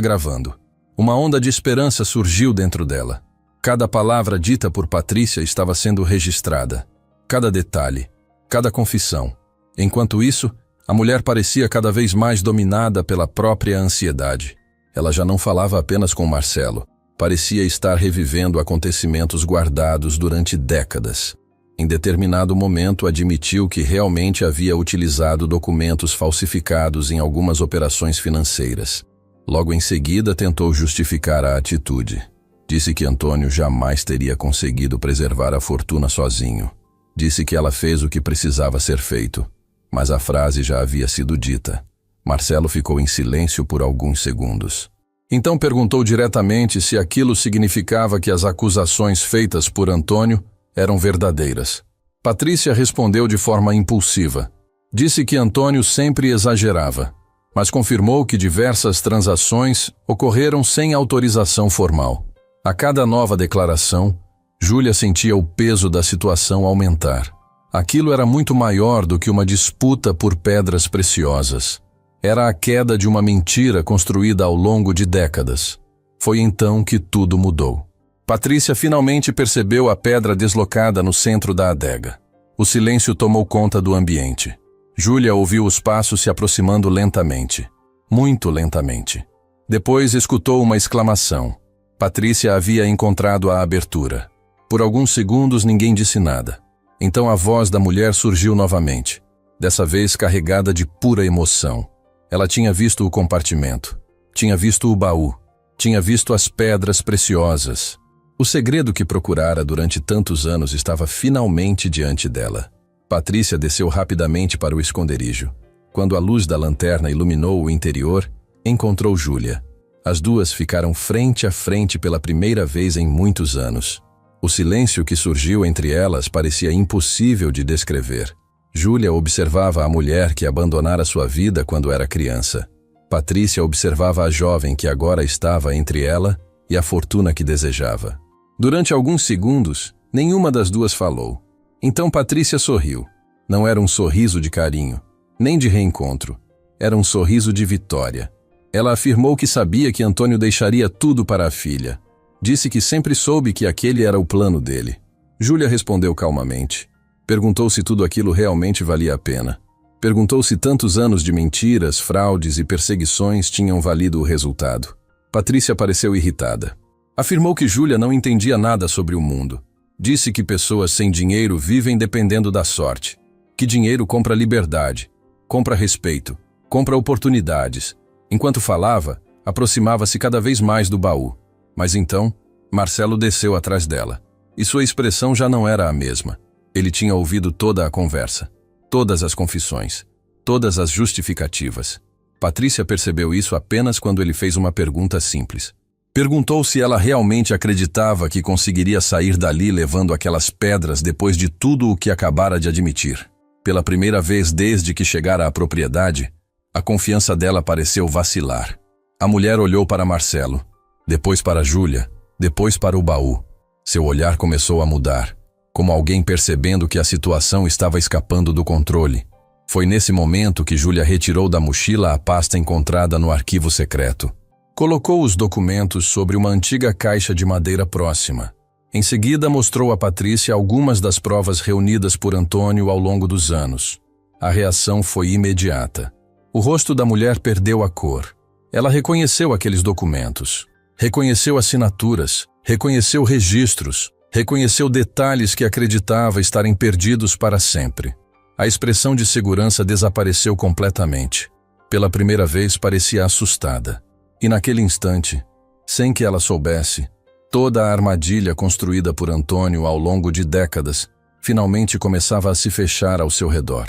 gravando. Uma onda de esperança surgiu dentro dela. Cada palavra dita por Patrícia estava sendo registrada. Cada detalhe, cada confissão. Enquanto isso, a mulher parecia cada vez mais dominada pela própria ansiedade. Ela já não falava apenas com Marcelo. Parecia estar revivendo acontecimentos guardados durante décadas. Em determinado momento, admitiu que realmente havia utilizado documentos falsificados em algumas operações financeiras. Logo em seguida, tentou justificar a atitude. Disse que Antônio jamais teria conseguido preservar a fortuna sozinho. Disse que ela fez o que precisava ser feito, mas a frase já havia sido dita. Marcelo ficou em silêncio por alguns segundos. Então perguntou diretamente se aquilo significava que as acusações feitas por Antônio eram verdadeiras. Patrícia respondeu de forma impulsiva. Disse que Antônio sempre exagerava, mas confirmou que diversas transações ocorreram sem autorização formal. A cada nova declaração, Júlia sentia o peso da situação aumentar. Aquilo era muito maior do que uma disputa por pedras preciosas. Era a queda de uma mentira construída ao longo de décadas. Foi então que tudo mudou. Patrícia finalmente percebeu a pedra deslocada no centro da adega. O silêncio tomou conta do ambiente. Júlia ouviu os passos se aproximando lentamente. Muito lentamente. Depois escutou uma exclamação. Patrícia havia encontrado a abertura. Por alguns segundos ninguém disse nada. Então a voz da mulher surgiu novamente, dessa vez carregada de pura emoção. Ela tinha visto o compartimento, tinha visto o baú, tinha visto as pedras preciosas. O segredo que procurara durante tantos anos estava finalmente diante dela. Patrícia desceu rapidamente para o esconderijo. Quando a luz da lanterna iluminou o interior, encontrou Júlia. As duas ficaram frente a frente pela primeira vez em muitos anos. O silêncio que surgiu entre elas parecia impossível de descrever. Júlia observava a mulher que abandonara sua vida quando era criança. Patrícia observava a jovem que agora estava entre ela e a fortuna que desejava. Durante alguns segundos, nenhuma das duas falou. Então Patrícia sorriu. Não era um sorriso de carinho, nem de reencontro. Era um sorriso de vitória. Ela afirmou que sabia que Antônio deixaria tudo para a filha. Disse que sempre soube que aquele era o plano dele. Júlia respondeu calmamente. Perguntou se tudo aquilo realmente valia a pena. Perguntou se tantos anos de mentiras, fraudes e perseguições tinham valido o resultado. Patrícia pareceu irritada. Afirmou que Júlia não entendia nada sobre o mundo. Disse que pessoas sem dinheiro vivem dependendo da sorte. Que dinheiro compra liberdade, compra respeito, compra oportunidades. Enquanto falava, aproximava-se cada vez mais do baú. Mas então, Marcelo desceu atrás dela. E sua expressão já não era a mesma. Ele tinha ouvido toda a conversa, todas as confissões, todas as justificativas. Patrícia percebeu isso apenas quando ele fez uma pergunta simples. Perguntou se ela realmente acreditava que conseguiria sair dali levando aquelas pedras depois de tudo o que acabara de admitir. Pela primeira vez desde que chegara à propriedade, a confiança dela pareceu vacilar. A mulher olhou para Marcelo, depois para Júlia, depois para o baú. Seu olhar começou a mudar, como alguém percebendo que a situação estava escapando do controle. Foi nesse momento que Júlia retirou da mochila a pasta encontrada no arquivo secreto. Colocou os documentos sobre uma antiga caixa de madeira próxima. Em seguida, mostrou a Patrícia algumas das provas reunidas por Antônio ao longo dos anos. A reação foi imediata. O rosto da mulher perdeu a cor. Ela reconheceu aqueles documentos. Reconheceu assinaturas, reconheceu registros, reconheceu detalhes que acreditava estarem perdidos para sempre. A expressão de segurança desapareceu completamente. Pela primeira vez parecia assustada. E naquele instante, sem que ela soubesse, toda a armadilha construída por Antônio ao longo de décadas finalmente começava a se fechar ao seu redor.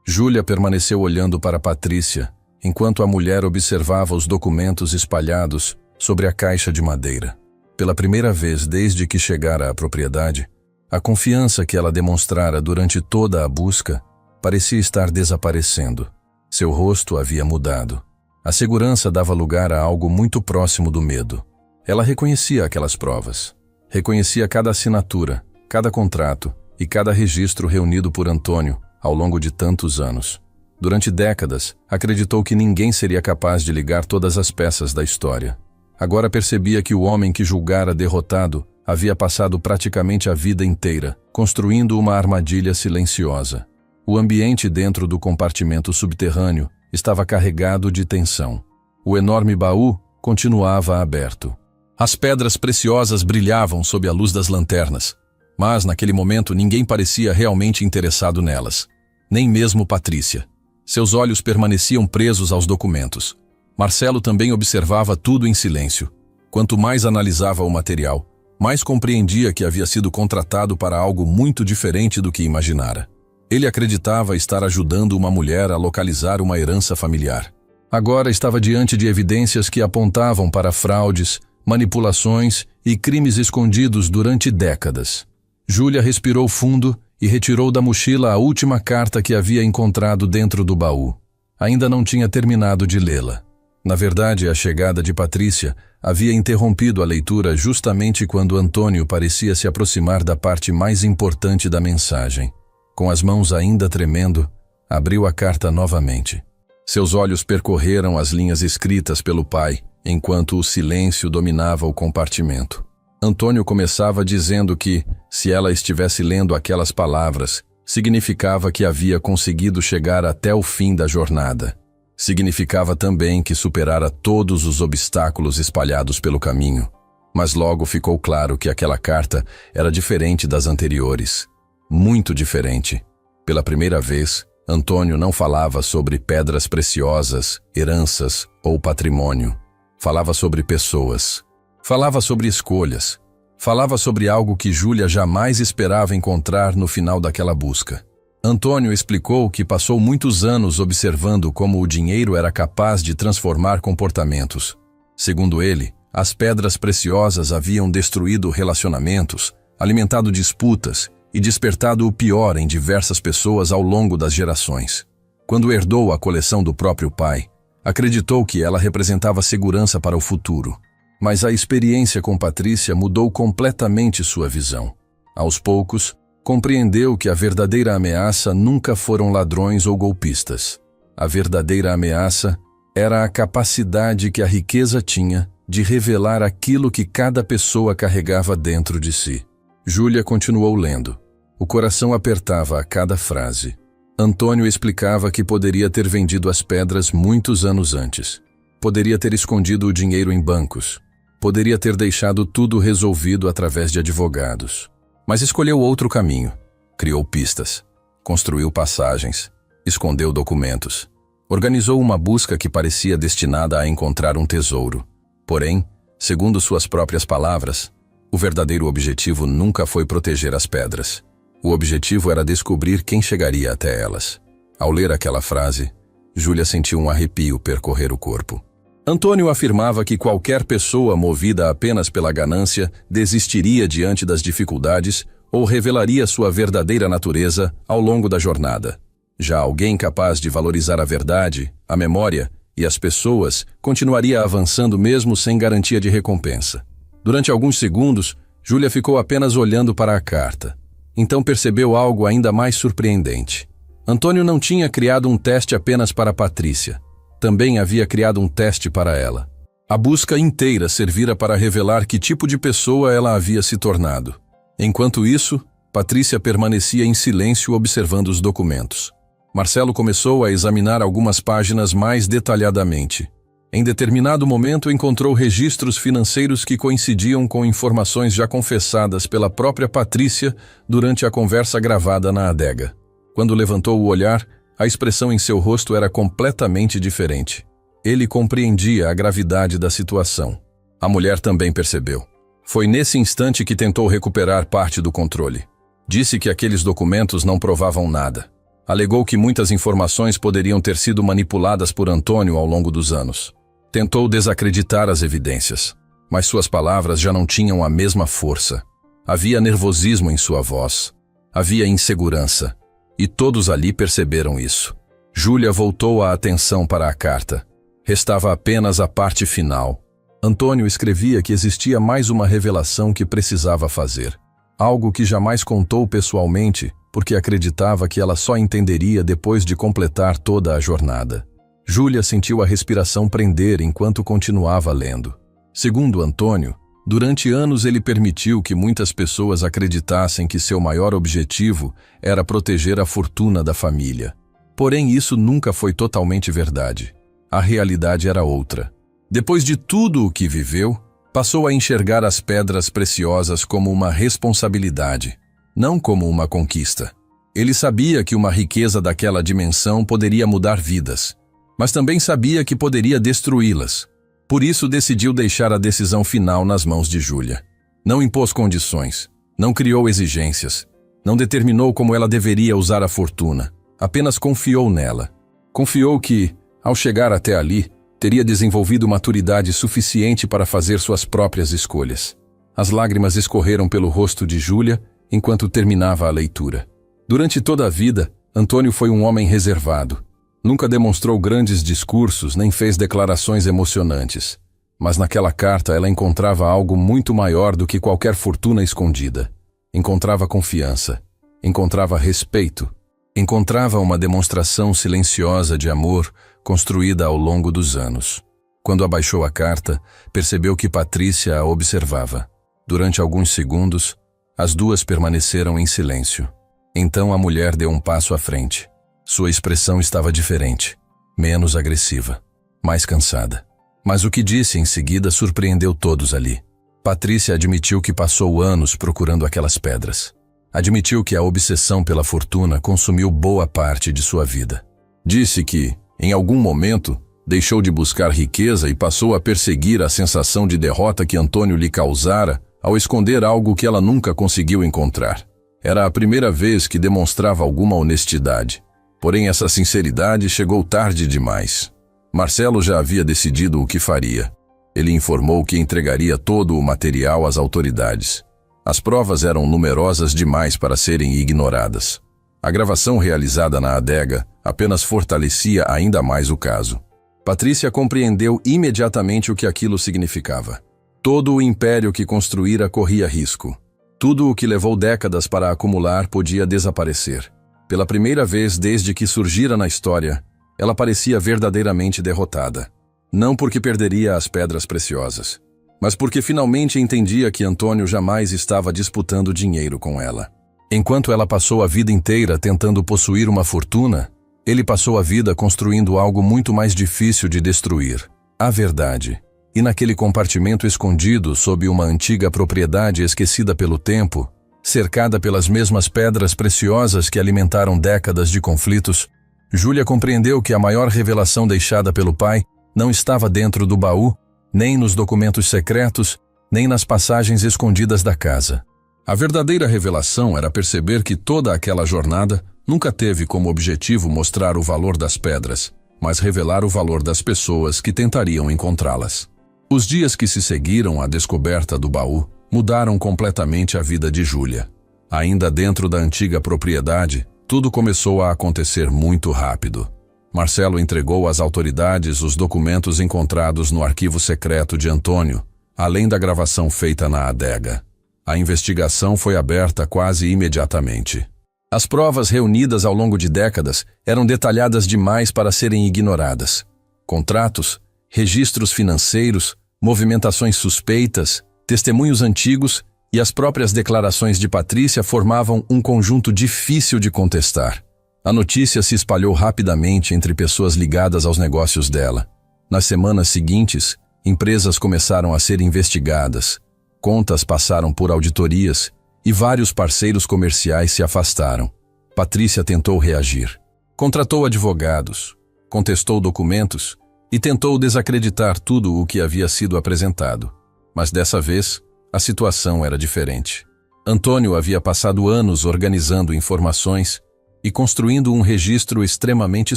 Júlia permaneceu olhando para Patrícia, enquanto a mulher observava os documentos espalhados sobre a caixa de madeira. Pela primeira vez desde que chegara à propriedade, a confiança que ela demonstrara durante toda a busca parecia estar desaparecendo. Seu rosto havia mudado. A segurança dava lugar a algo muito próximo do medo. Ela reconhecia aquelas provas. Reconhecia cada assinatura, cada contrato e cada registro reunido por Antônio ao longo de tantos anos. Durante décadas, acreditou que ninguém seria capaz de ligar todas as peças da história. Agora percebia que o homem que julgara derrotado havia passado praticamente a vida inteira construindo uma armadilha silenciosa. O ambiente dentro do compartimento subterrâneo estava carregado de tensão. O enorme baú continuava aberto. As pedras preciosas brilhavam sob a luz das lanternas, mas naquele momento ninguém parecia realmente interessado nelas, nem mesmo Patrícia. Seus olhos permaneciam presos aos documentos. Marcelo também observava tudo em silêncio. Quanto mais analisava o material, mais compreendia que havia sido contratado para algo muito diferente do que imaginara. Ele acreditava estar ajudando uma mulher a localizar uma herança familiar. Agora estava diante de evidências que apontavam para fraudes, manipulações e crimes escondidos durante décadas. Júlia respirou fundo e retirou da mochila a última carta que havia encontrado dentro do baú. Ainda não tinha terminado de lê-la. Na verdade, a chegada de Patrícia havia interrompido a leitura justamente quando Antônio parecia se aproximar da parte mais importante da mensagem. Com as mãos ainda tremendo, abriu a carta novamente. Seus olhos percorreram as linhas escritas pelo pai, enquanto o silêncio dominava o compartimento. Antônio começava dizendo que, se ela estivesse lendo aquelas palavras, significava que havia conseguido chegar até o fim da jornada. Significava também que superara todos os obstáculos espalhados pelo caminho. Mas logo ficou claro que aquela carta era diferente das anteriores. Muito diferente. Pela primeira vez, Antônio não falava sobre pedras preciosas, heranças ou patrimônio. Falava sobre pessoas. Falava sobre escolhas. Falava sobre algo que Júlia jamais esperava encontrar no final daquela busca. Antônio explicou que passou muitos anos observando como o dinheiro era capaz de transformar comportamentos. Segundo ele, as pedras preciosas haviam destruído relacionamentos, alimentado disputas e despertado o pior em diversas pessoas ao longo das gerações. Quando herdou a coleção do próprio pai, acreditou que ela representava segurança para o futuro. Mas a experiência com Patrícia mudou completamente sua visão. Aos poucos, compreendeu que a verdadeira ameaça nunca foram ladrões ou golpistas. A verdadeira ameaça era a capacidade que a riqueza tinha de revelar aquilo que cada pessoa carregava dentro de si. Júlia continuou lendo. O coração apertava a cada frase. Antônio explicava que poderia ter vendido as pedras muitos anos antes. Poderia ter escondido o dinheiro em bancos. Poderia ter deixado tudo resolvido através de advogados. Mas escolheu outro caminho. Criou pistas. Construiu passagens. Escondeu documentos. Organizou uma busca que parecia destinada a encontrar um tesouro. Porém, segundo suas próprias palavras, o verdadeiro objetivo nunca foi proteger as pedras. O objetivo era descobrir quem chegaria até elas. Ao ler aquela frase, Júlia sentiu um arrepio percorrer o corpo. Antônio afirmava que qualquer pessoa movida apenas pela ganância desistiria diante das dificuldades ou revelaria sua verdadeira natureza ao longo da jornada. Já alguém capaz de valorizar a verdade, a memória e as pessoas continuaria avançando mesmo sem garantia de recompensa. Durante alguns segundos, Júlia ficou apenas olhando para a carta. Então percebeu algo ainda mais surpreendente. Antônio não tinha criado um teste apenas para Patrícia. Também havia criado um teste para ela. A busca inteira servira para revelar que tipo de pessoa ela havia se tornado. Enquanto isso, Patrícia permanecia em silêncio observando os documentos. Marcelo começou a examinar algumas páginas mais detalhadamente. Em determinado momento encontrou registros financeiros que coincidiam com informações já confessadas pela própria Patrícia durante a conversa gravada na adega. Quando levantou o olhar, a expressão em seu rosto era completamente diferente. Ele compreendia a gravidade da situação. A mulher também percebeu. Foi nesse instante que tentou recuperar parte do controle. Disse que aqueles documentos não provavam nada. Alegou que muitas informações poderiam ter sido manipuladas por Antônio ao longo dos anos. Tentou desacreditar as evidências, mas suas palavras já não tinham a mesma força. Havia nervosismo em sua voz. Havia insegurança. E todos ali perceberam isso. Júlia voltou a atenção para a carta. Restava apenas a parte final. Antônio escrevia que existia mais uma revelação que precisava fazer. Algo que jamais contou pessoalmente, porque acreditava que ela só entenderia depois de completar toda a jornada. Júlia sentiu a respiração prender enquanto continuava lendo. Segundo Antônio, durante anos ele permitiu que muitas pessoas acreditassem que seu maior objetivo era proteger a fortuna da família. Porém, isso nunca foi totalmente verdade. A realidade era outra. Depois de tudo o que viveu, Passou a enxergar as pedras preciosas como uma responsabilidade, não como uma conquista. Ele sabia que uma riqueza daquela dimensão poderia mudar vidas, mas também sabia que poderia destruí-las. Por isso decidiu deixar a decisão final nas mãos de Júlia. Não impôs condições, não criou exigências, não determinou como ela deveria usar a fortuna, apenas confiou nela. Confiou que, ao chegar até ali, teria desenvolvido maturidade suficiente para fazer suas próprias escolhas. As lágrimas escorreram pelo rosto de Júlia enquanto terminava a leitura. Durante toda a vida, Antônio foi um homem reservado. Nunca demonstrou grandes discursos nem fez declarações emocionantes. Mas naquela carta ela encontrava algo muito maior do que qualquer fortuna escondida. Encontrava confiança, encontrava respeito, encontrava uma demonstração silenciosa de amor construída ao longo dos anos. Quando abaixou a carta, percebeu que Patrícia a observava. Durante alguns segundos, as duas permaneceram em silêncio. Então a mulher deu um passo à frente. Sua expressão estava diferente, menos agressiva, mais cansada. Mas o que disse em seguida surpreendeu todos ali. Patrícia admitiu que passou anos procurando aquelas pedras. Admitiu que a obsessão pela fortuna consumiu boa parte de sua vida. Disse que, em algum momento, deixou de buscar riqueza e passou a perseguir a sensação de derrota que Antônio lhe causara ao esconder algo que ela nunca conseguiu encontrar. Era a primeira vez que demonstrava alguma honestidade. Porém, essa sinceridade chegou tarde demais. Marcelo já havia decidido o que faria. Ele informou que entregaria todo o material às autoridades. As provas eram numerosas demais para serem ignoradas. A gravação realizada na adega apenas fortalecia ainda mais o caso. Patrícia compreendeu imediatamente o que aquilo significava. Todo o império que construíra corria risco. Tudo o que levou décadas para acumular podia desaparecer. Pela primeira vez desde que surgira na história, ela parecia verdadeiramente derrotada. Não porque perderia as pedras preciosas, mas porque finalmente entendia que Antônio jamais estava disputando dinheiro com ela. Enquanto ela passou a vida inteira tentando possuir uma fortuna, ele passou a vida construindo algo muito mais difícil de destruir: a verdade. E naquele compartimento escondido sob uma antiga propriedade esquecida pelo tempo, cercada pelas mesmas pedras preciosas que alimentaram décadas de conflitos, Júlia compreendeu que a maior revelação deixada pelo pai não estava dentro do baú, nem nos documentos secretos, nem nas passagens escondidas da casa. A verdadeira revelação era perceber que toda aquela jornada nunca teve como objetivo mostrar o valor das pedras, mas revelar o valor das pessoas que tentariam encontrá-las. Os dias que se seguiram à descoberta do baú mudaram completamente a vida de Júlia. Ainda dentro da antiga propriedade, tudo começou a acontecer muito rápido. Marcelo entregou às autoridades os documentos encontrados no arquivo secreto de Antônio, além da gravação feita na adega. A investigação foi aberta quase imediatamente. As provas reunidas ao longo de décadas eram detalhadas demais para serem ignoradas. Contratos, registros financeiros, movimentações suspeitas, testemunhos antigos e as próprias declarações de Patrícia formavam um conjunto difícil de contestar. A notícia se espalhou rapidamente entre pessoas ligadas aos negócios dela. Nas semanas seguintes, empresas começaram a ser investigadas, contas passaram por auditorias e vários parceiros comerciais se afastaram. Patrícia tentou reagir. Contratou advogados, contestou documentos e tentou desacreditar tudo o que havia sido apresentado. Mas dessa vez, a situação era diferente. Antônio havia passado anos organizando informações e construindo um registro extremamente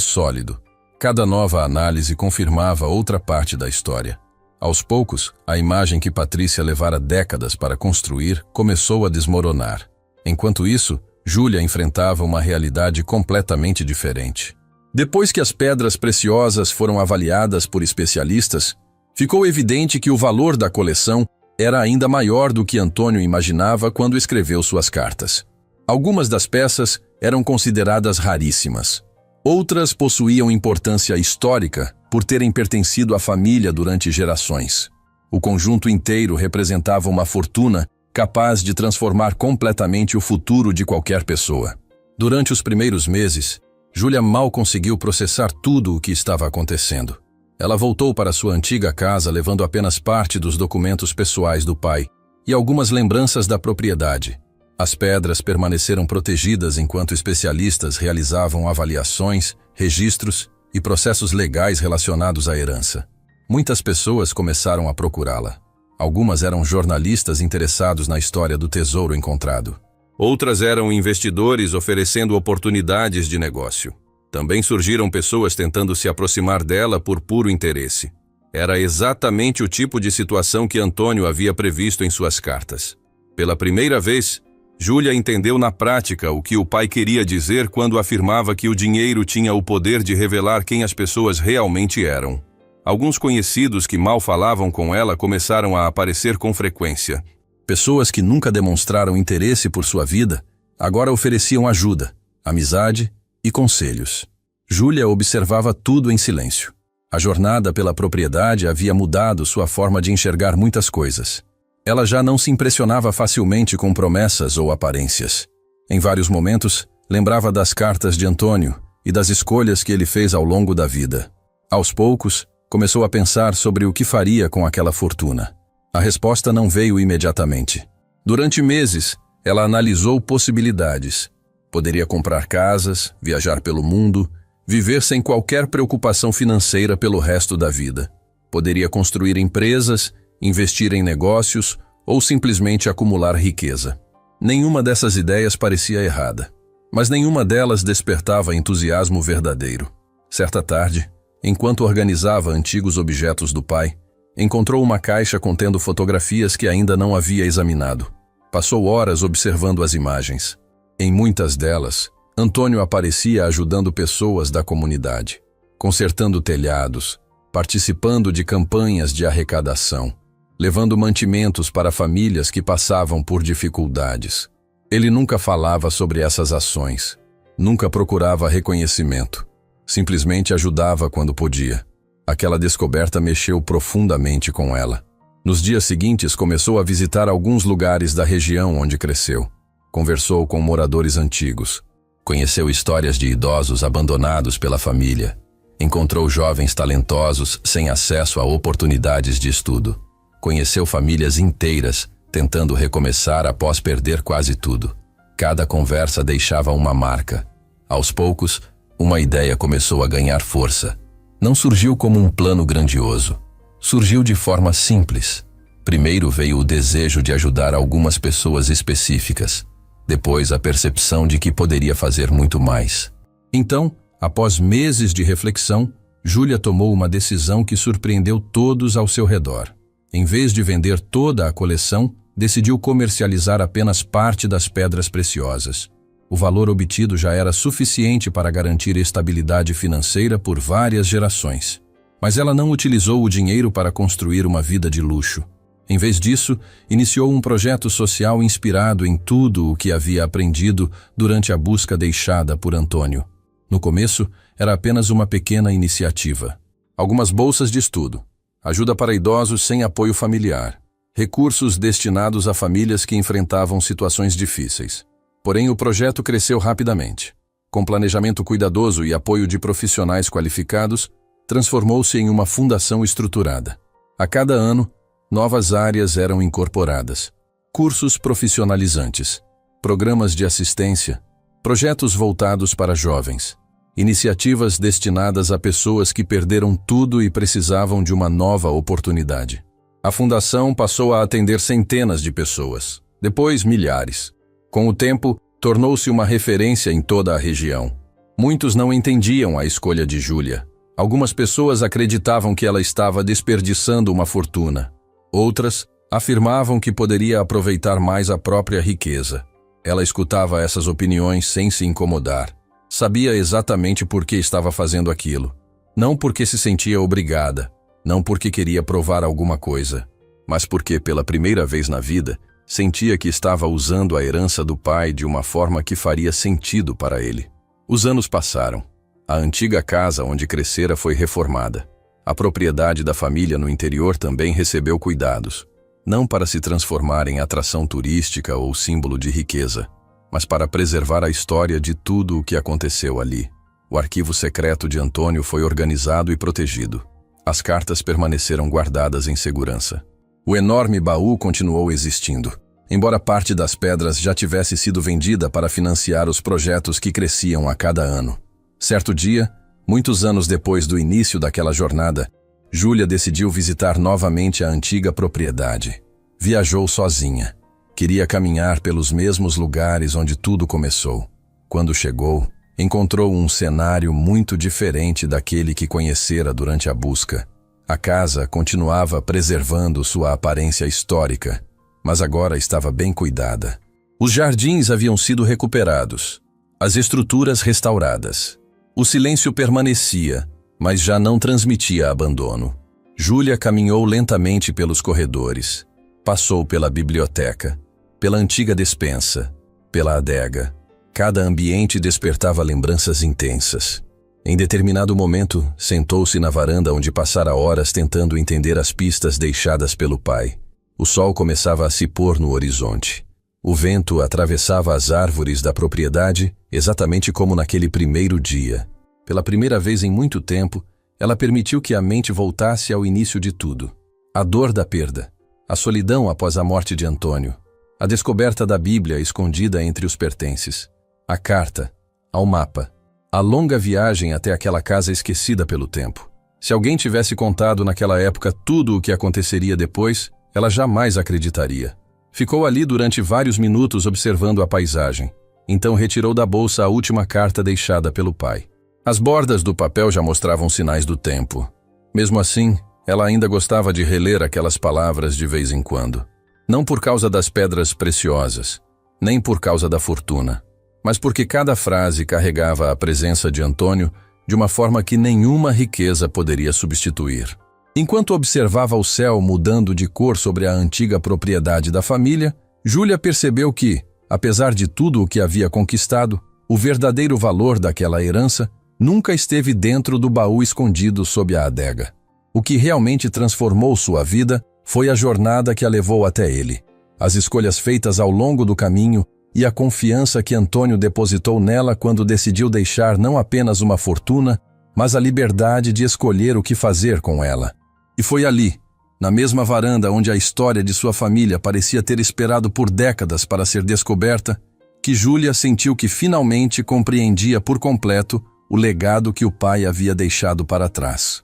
sólido. Cada nova análise confirmava outra parte da história. Aos poucos, a imagem que Patrícia levara décadas para construir começou a desmoronar. Enquanto isso, Júlia enfrentava uma realidade completamente diferente. Depois que as pedras preciosas foram avaliadas por especialistas, ficou evidente que o valor da coleção era ainda maior do que Antônio imaginava quando escreveu suas cartas. Algumas das peças eram consideradas raríssimas. Outras possuíam importância histórica por terem pertencido à família durante gerações. O conjunto inteiro representava uma fortuna capaz de transformar completamente o futuro de qualquer pessoa. Durante os primeiros meses, Júlia mal conseguiu processar tudo o que estava acontecendo. Ela voltou para sua antiga casa levando apenas parte dos documentos pessoais do pai e algumas lembranças da propriedade. As pedras permaneceram protegidas enquanto especialistas realizavam avaliações, registros e processos legais relacionados à herança. Muitas pessoas começaram a procurá-la. Algumas eram jornalistas interessados na história do tesouro encontrado. Outras eram investidores oferecendo oportunidades de negócio. Também surgiram pessoas tentando se aproximar dela por puro interesse. Era exatamente o tipo de situação que Antônio havia previsto em suas cartas. Pela primeira vez, Júlia entendeu na prática o que o pai queria dizer quando afirmava que o dinheiro tinha o poder de revelar quem as pessoas realmente eram. Alguns conhecidos que mal falavam com ela começaram a aparecer com frequência. Pessoas que nunca demonstraram interesse por sua vida, agora ofereciam ajuda, amizade e conselhos. Júlia observava tudo em silêncio. A jornada pela propriedade havia mudado sua forma de enxergar muitas coisas. Ela já não se impressionava facilmente com promessas ou aparências. Em vários momentos, lembrava das cartas de Antônio e das escolhas que ele fez ao longo da vida. Aos poucos, começou a pensar sobre o que faria com aquela fortuna. A resposta não veio imediatamente. Durante meses, ela analisou possibilidades. Poderia comprar casas, viajar pelo mundo, viver sem qualquer preocupação financeira pelo resto da vida. Poderia construir empresas, investir em negócios ou simplesmente acumular riqueza. Nenhuma dessas ideias parecia errada, mas nenhuma delas despertava entusiasmo verdadeiro. Certa tarde, enquanto organizava antigos objetos do pai, encontrou uma caixa contendo fotografias que ainda não havia examinado. Passou horas observando as imagens. Em muitas delas, Antônio aparecia ajudando pessoas da comunidade, consertando telhados, participando de campanhas de arrecadação, levando mantimentos para famílias que passavam por dificuldades. Ele nunca falava sobre essas ações, nunca procurava reconhecimento, simplesmente ajudava quando podia. Aquela descoberta mexeu profundamente com ela. Nos dias seguintes, começou a visitar alguns lugares da região onde cresceu. Conversou com moradores antigos. Conheceu histórias de idosos abandonados pela família. Encontrou jovens talentosos sem acesso a oportunidades de estudo. Conheceu famílias inteiras tentando recomeçar após perder quase tudo. Cada conversa deixava uma marca. Aos poucos, uma ideia começou a ganhar força. Não surgiu como um plano grandioso. Surgiu de forma simples. Primeiro veio o desejo de ajudar algumas pessoas específicas. Depois a percepção de que poderia fazer muito mais. Então, após meses de reflexão, Júlia tomou uma decisão que surpreendeu todos ao seu redor. Em vez de vender toda a coleção, decidiu comercializar apenas parte das pedras preciosas. O valor obtido já era suficiente para garantir estabilidade financeira por várias gerações. Mas ela não utilizou o dinheiro para construir uma vida de luxo. Em vez disso, iniciou um projeto social inspirado em tudo o que havia aprendido durante a busca deixada por Antônio. No começo, era apenas uma pequena iniciativa. Algumas bolsas de estudo, ajuda para idosos sem apoio familiar, recursos destinados a famílias que enfrentavam situações difíceis. Porém, o projeto cresceu rapidamente. Com planejamento cuidadoso e apoio de profissionais qualificados, transformou-se em uma fundação estruturada. A cada ano, novas áreas eram incorporadas. Cursos profissionalizantes, programas de assistência, projetos voltados para jovens, iniciativas destinadas a pessoas que perderam tudo e precisavam de uma nova oportunidade. A fundação passou a atender centenas de pessoas, depois milhares. Com o tempo, tornou-se uma referência em toda a região. Muitos não entendiam a escolha de Júlia. Algumas pessoas acreditavam que ela estava desperdiçando uma fortuna. Outras afirmavam que poderia aproveitar mais a própria riqueza. Ela escutava essas opiniões sem se incomodar. Sabia exatamente por que estava fazendo aquilo. Não porque se sentia obrigada, não porque queria provar alguma coisa, mas porque, pela primeira vez na vida, sentia que estava usando a herança do pai de uma forma que faria sentido para ele. Os anos passaram. A antiga casa onde crescera foi reformada. A propriedade da família no interior também recebeu cuidados, não para se transformar em atração turística ou símbolo de riqueza, mas para preservar a história de tudo o que aconteceu ali. O arquivo secreto de Antônio foi organizado e protegido. As cartas permaneceram guardadas em segurança. O enorme baú continuou existindo, embora parte das pedras já tivesse sido vendida para financiar os projetos que cresciam a cada ano. Certo dia, muitos anos depois do início daquela jornada, Júlia decidiu visitar novamente a antiga propriedade. Viajou sozinha. Queria caminhar pelos mesmos lugares onde tudo começou. Quando chegou, encontrou um cenário muito diferente daquele que conhecera durante a busca. A casa continuava preservando sua aparência histórica, mas agora estava bem cuidada. Os jardins haviam sido recuperados, as estruturas restauradas. O silêncio permanecia, mas já não transmitia abandono. Júlia caminhou lentamente pelos corredores. Passou pela biblioteca, pela antiga despensa, pela adega. Cada ambiente despertava lembranças intensas. Em determinado momento, sentou-se na varanda onde passara horas tentando entender as pistas deixadas pelo pai. O sol começava a se pôr no horizonte. O vento atravessava as árvores da propriedade, exatamente como naquele primeiro dia. Pela primeira vez em muito tempo, ela permitiu que a mente voltasse ao início de tudo. A dor da perda, a solidão após a morte de Antônio, a descoberta da Bíblia escondida entre os pertences, a carta, ao mapa, a longa viagem até aquela casa esquecida pelo tempo. Se alguém tivesse contado naquela época tudo o que aconteceria depois, ela jamais acreditaria. Ficou ali durante vários minutos observando a paisagem. Então retirou da bolsa a última carta deixada pelo pai. As bordas do papel já mostravam sinais do tempo. Mesmo assim, ela ainda gostava de reler aquelas palavras de vez em quando. Não por causa das pedras preciosas, nem por causa da fortuna, mas porque cada frase carregava a presença de Antônio de uma forma que nenhuma riqueza poderia substituir. Enquanto observava o céu mudando de cor sobre a antiga propriedade da família, Júlia percebeu que, apesar de tudo o que havia conquistado, o verdadeiro valor daquela herança nunca esteve dentro do baú escondido sob a adega. O que realmente transformou sua vida foi a jornada que a levou até ele, as escolhas feitas ao longo do caminho e a confiança que Antônio depositou nela quando decidiu deixar não apenas uma fortuna, mas a liberdade de escolher o que fazer com ela. E foi ali, na mesma varanda onde a história de sua família parecia ter esperado por décadas para ser descoberta, que Júlia sentiu que finalmente compreendia por completo o legado que o pai havia deixado para trás.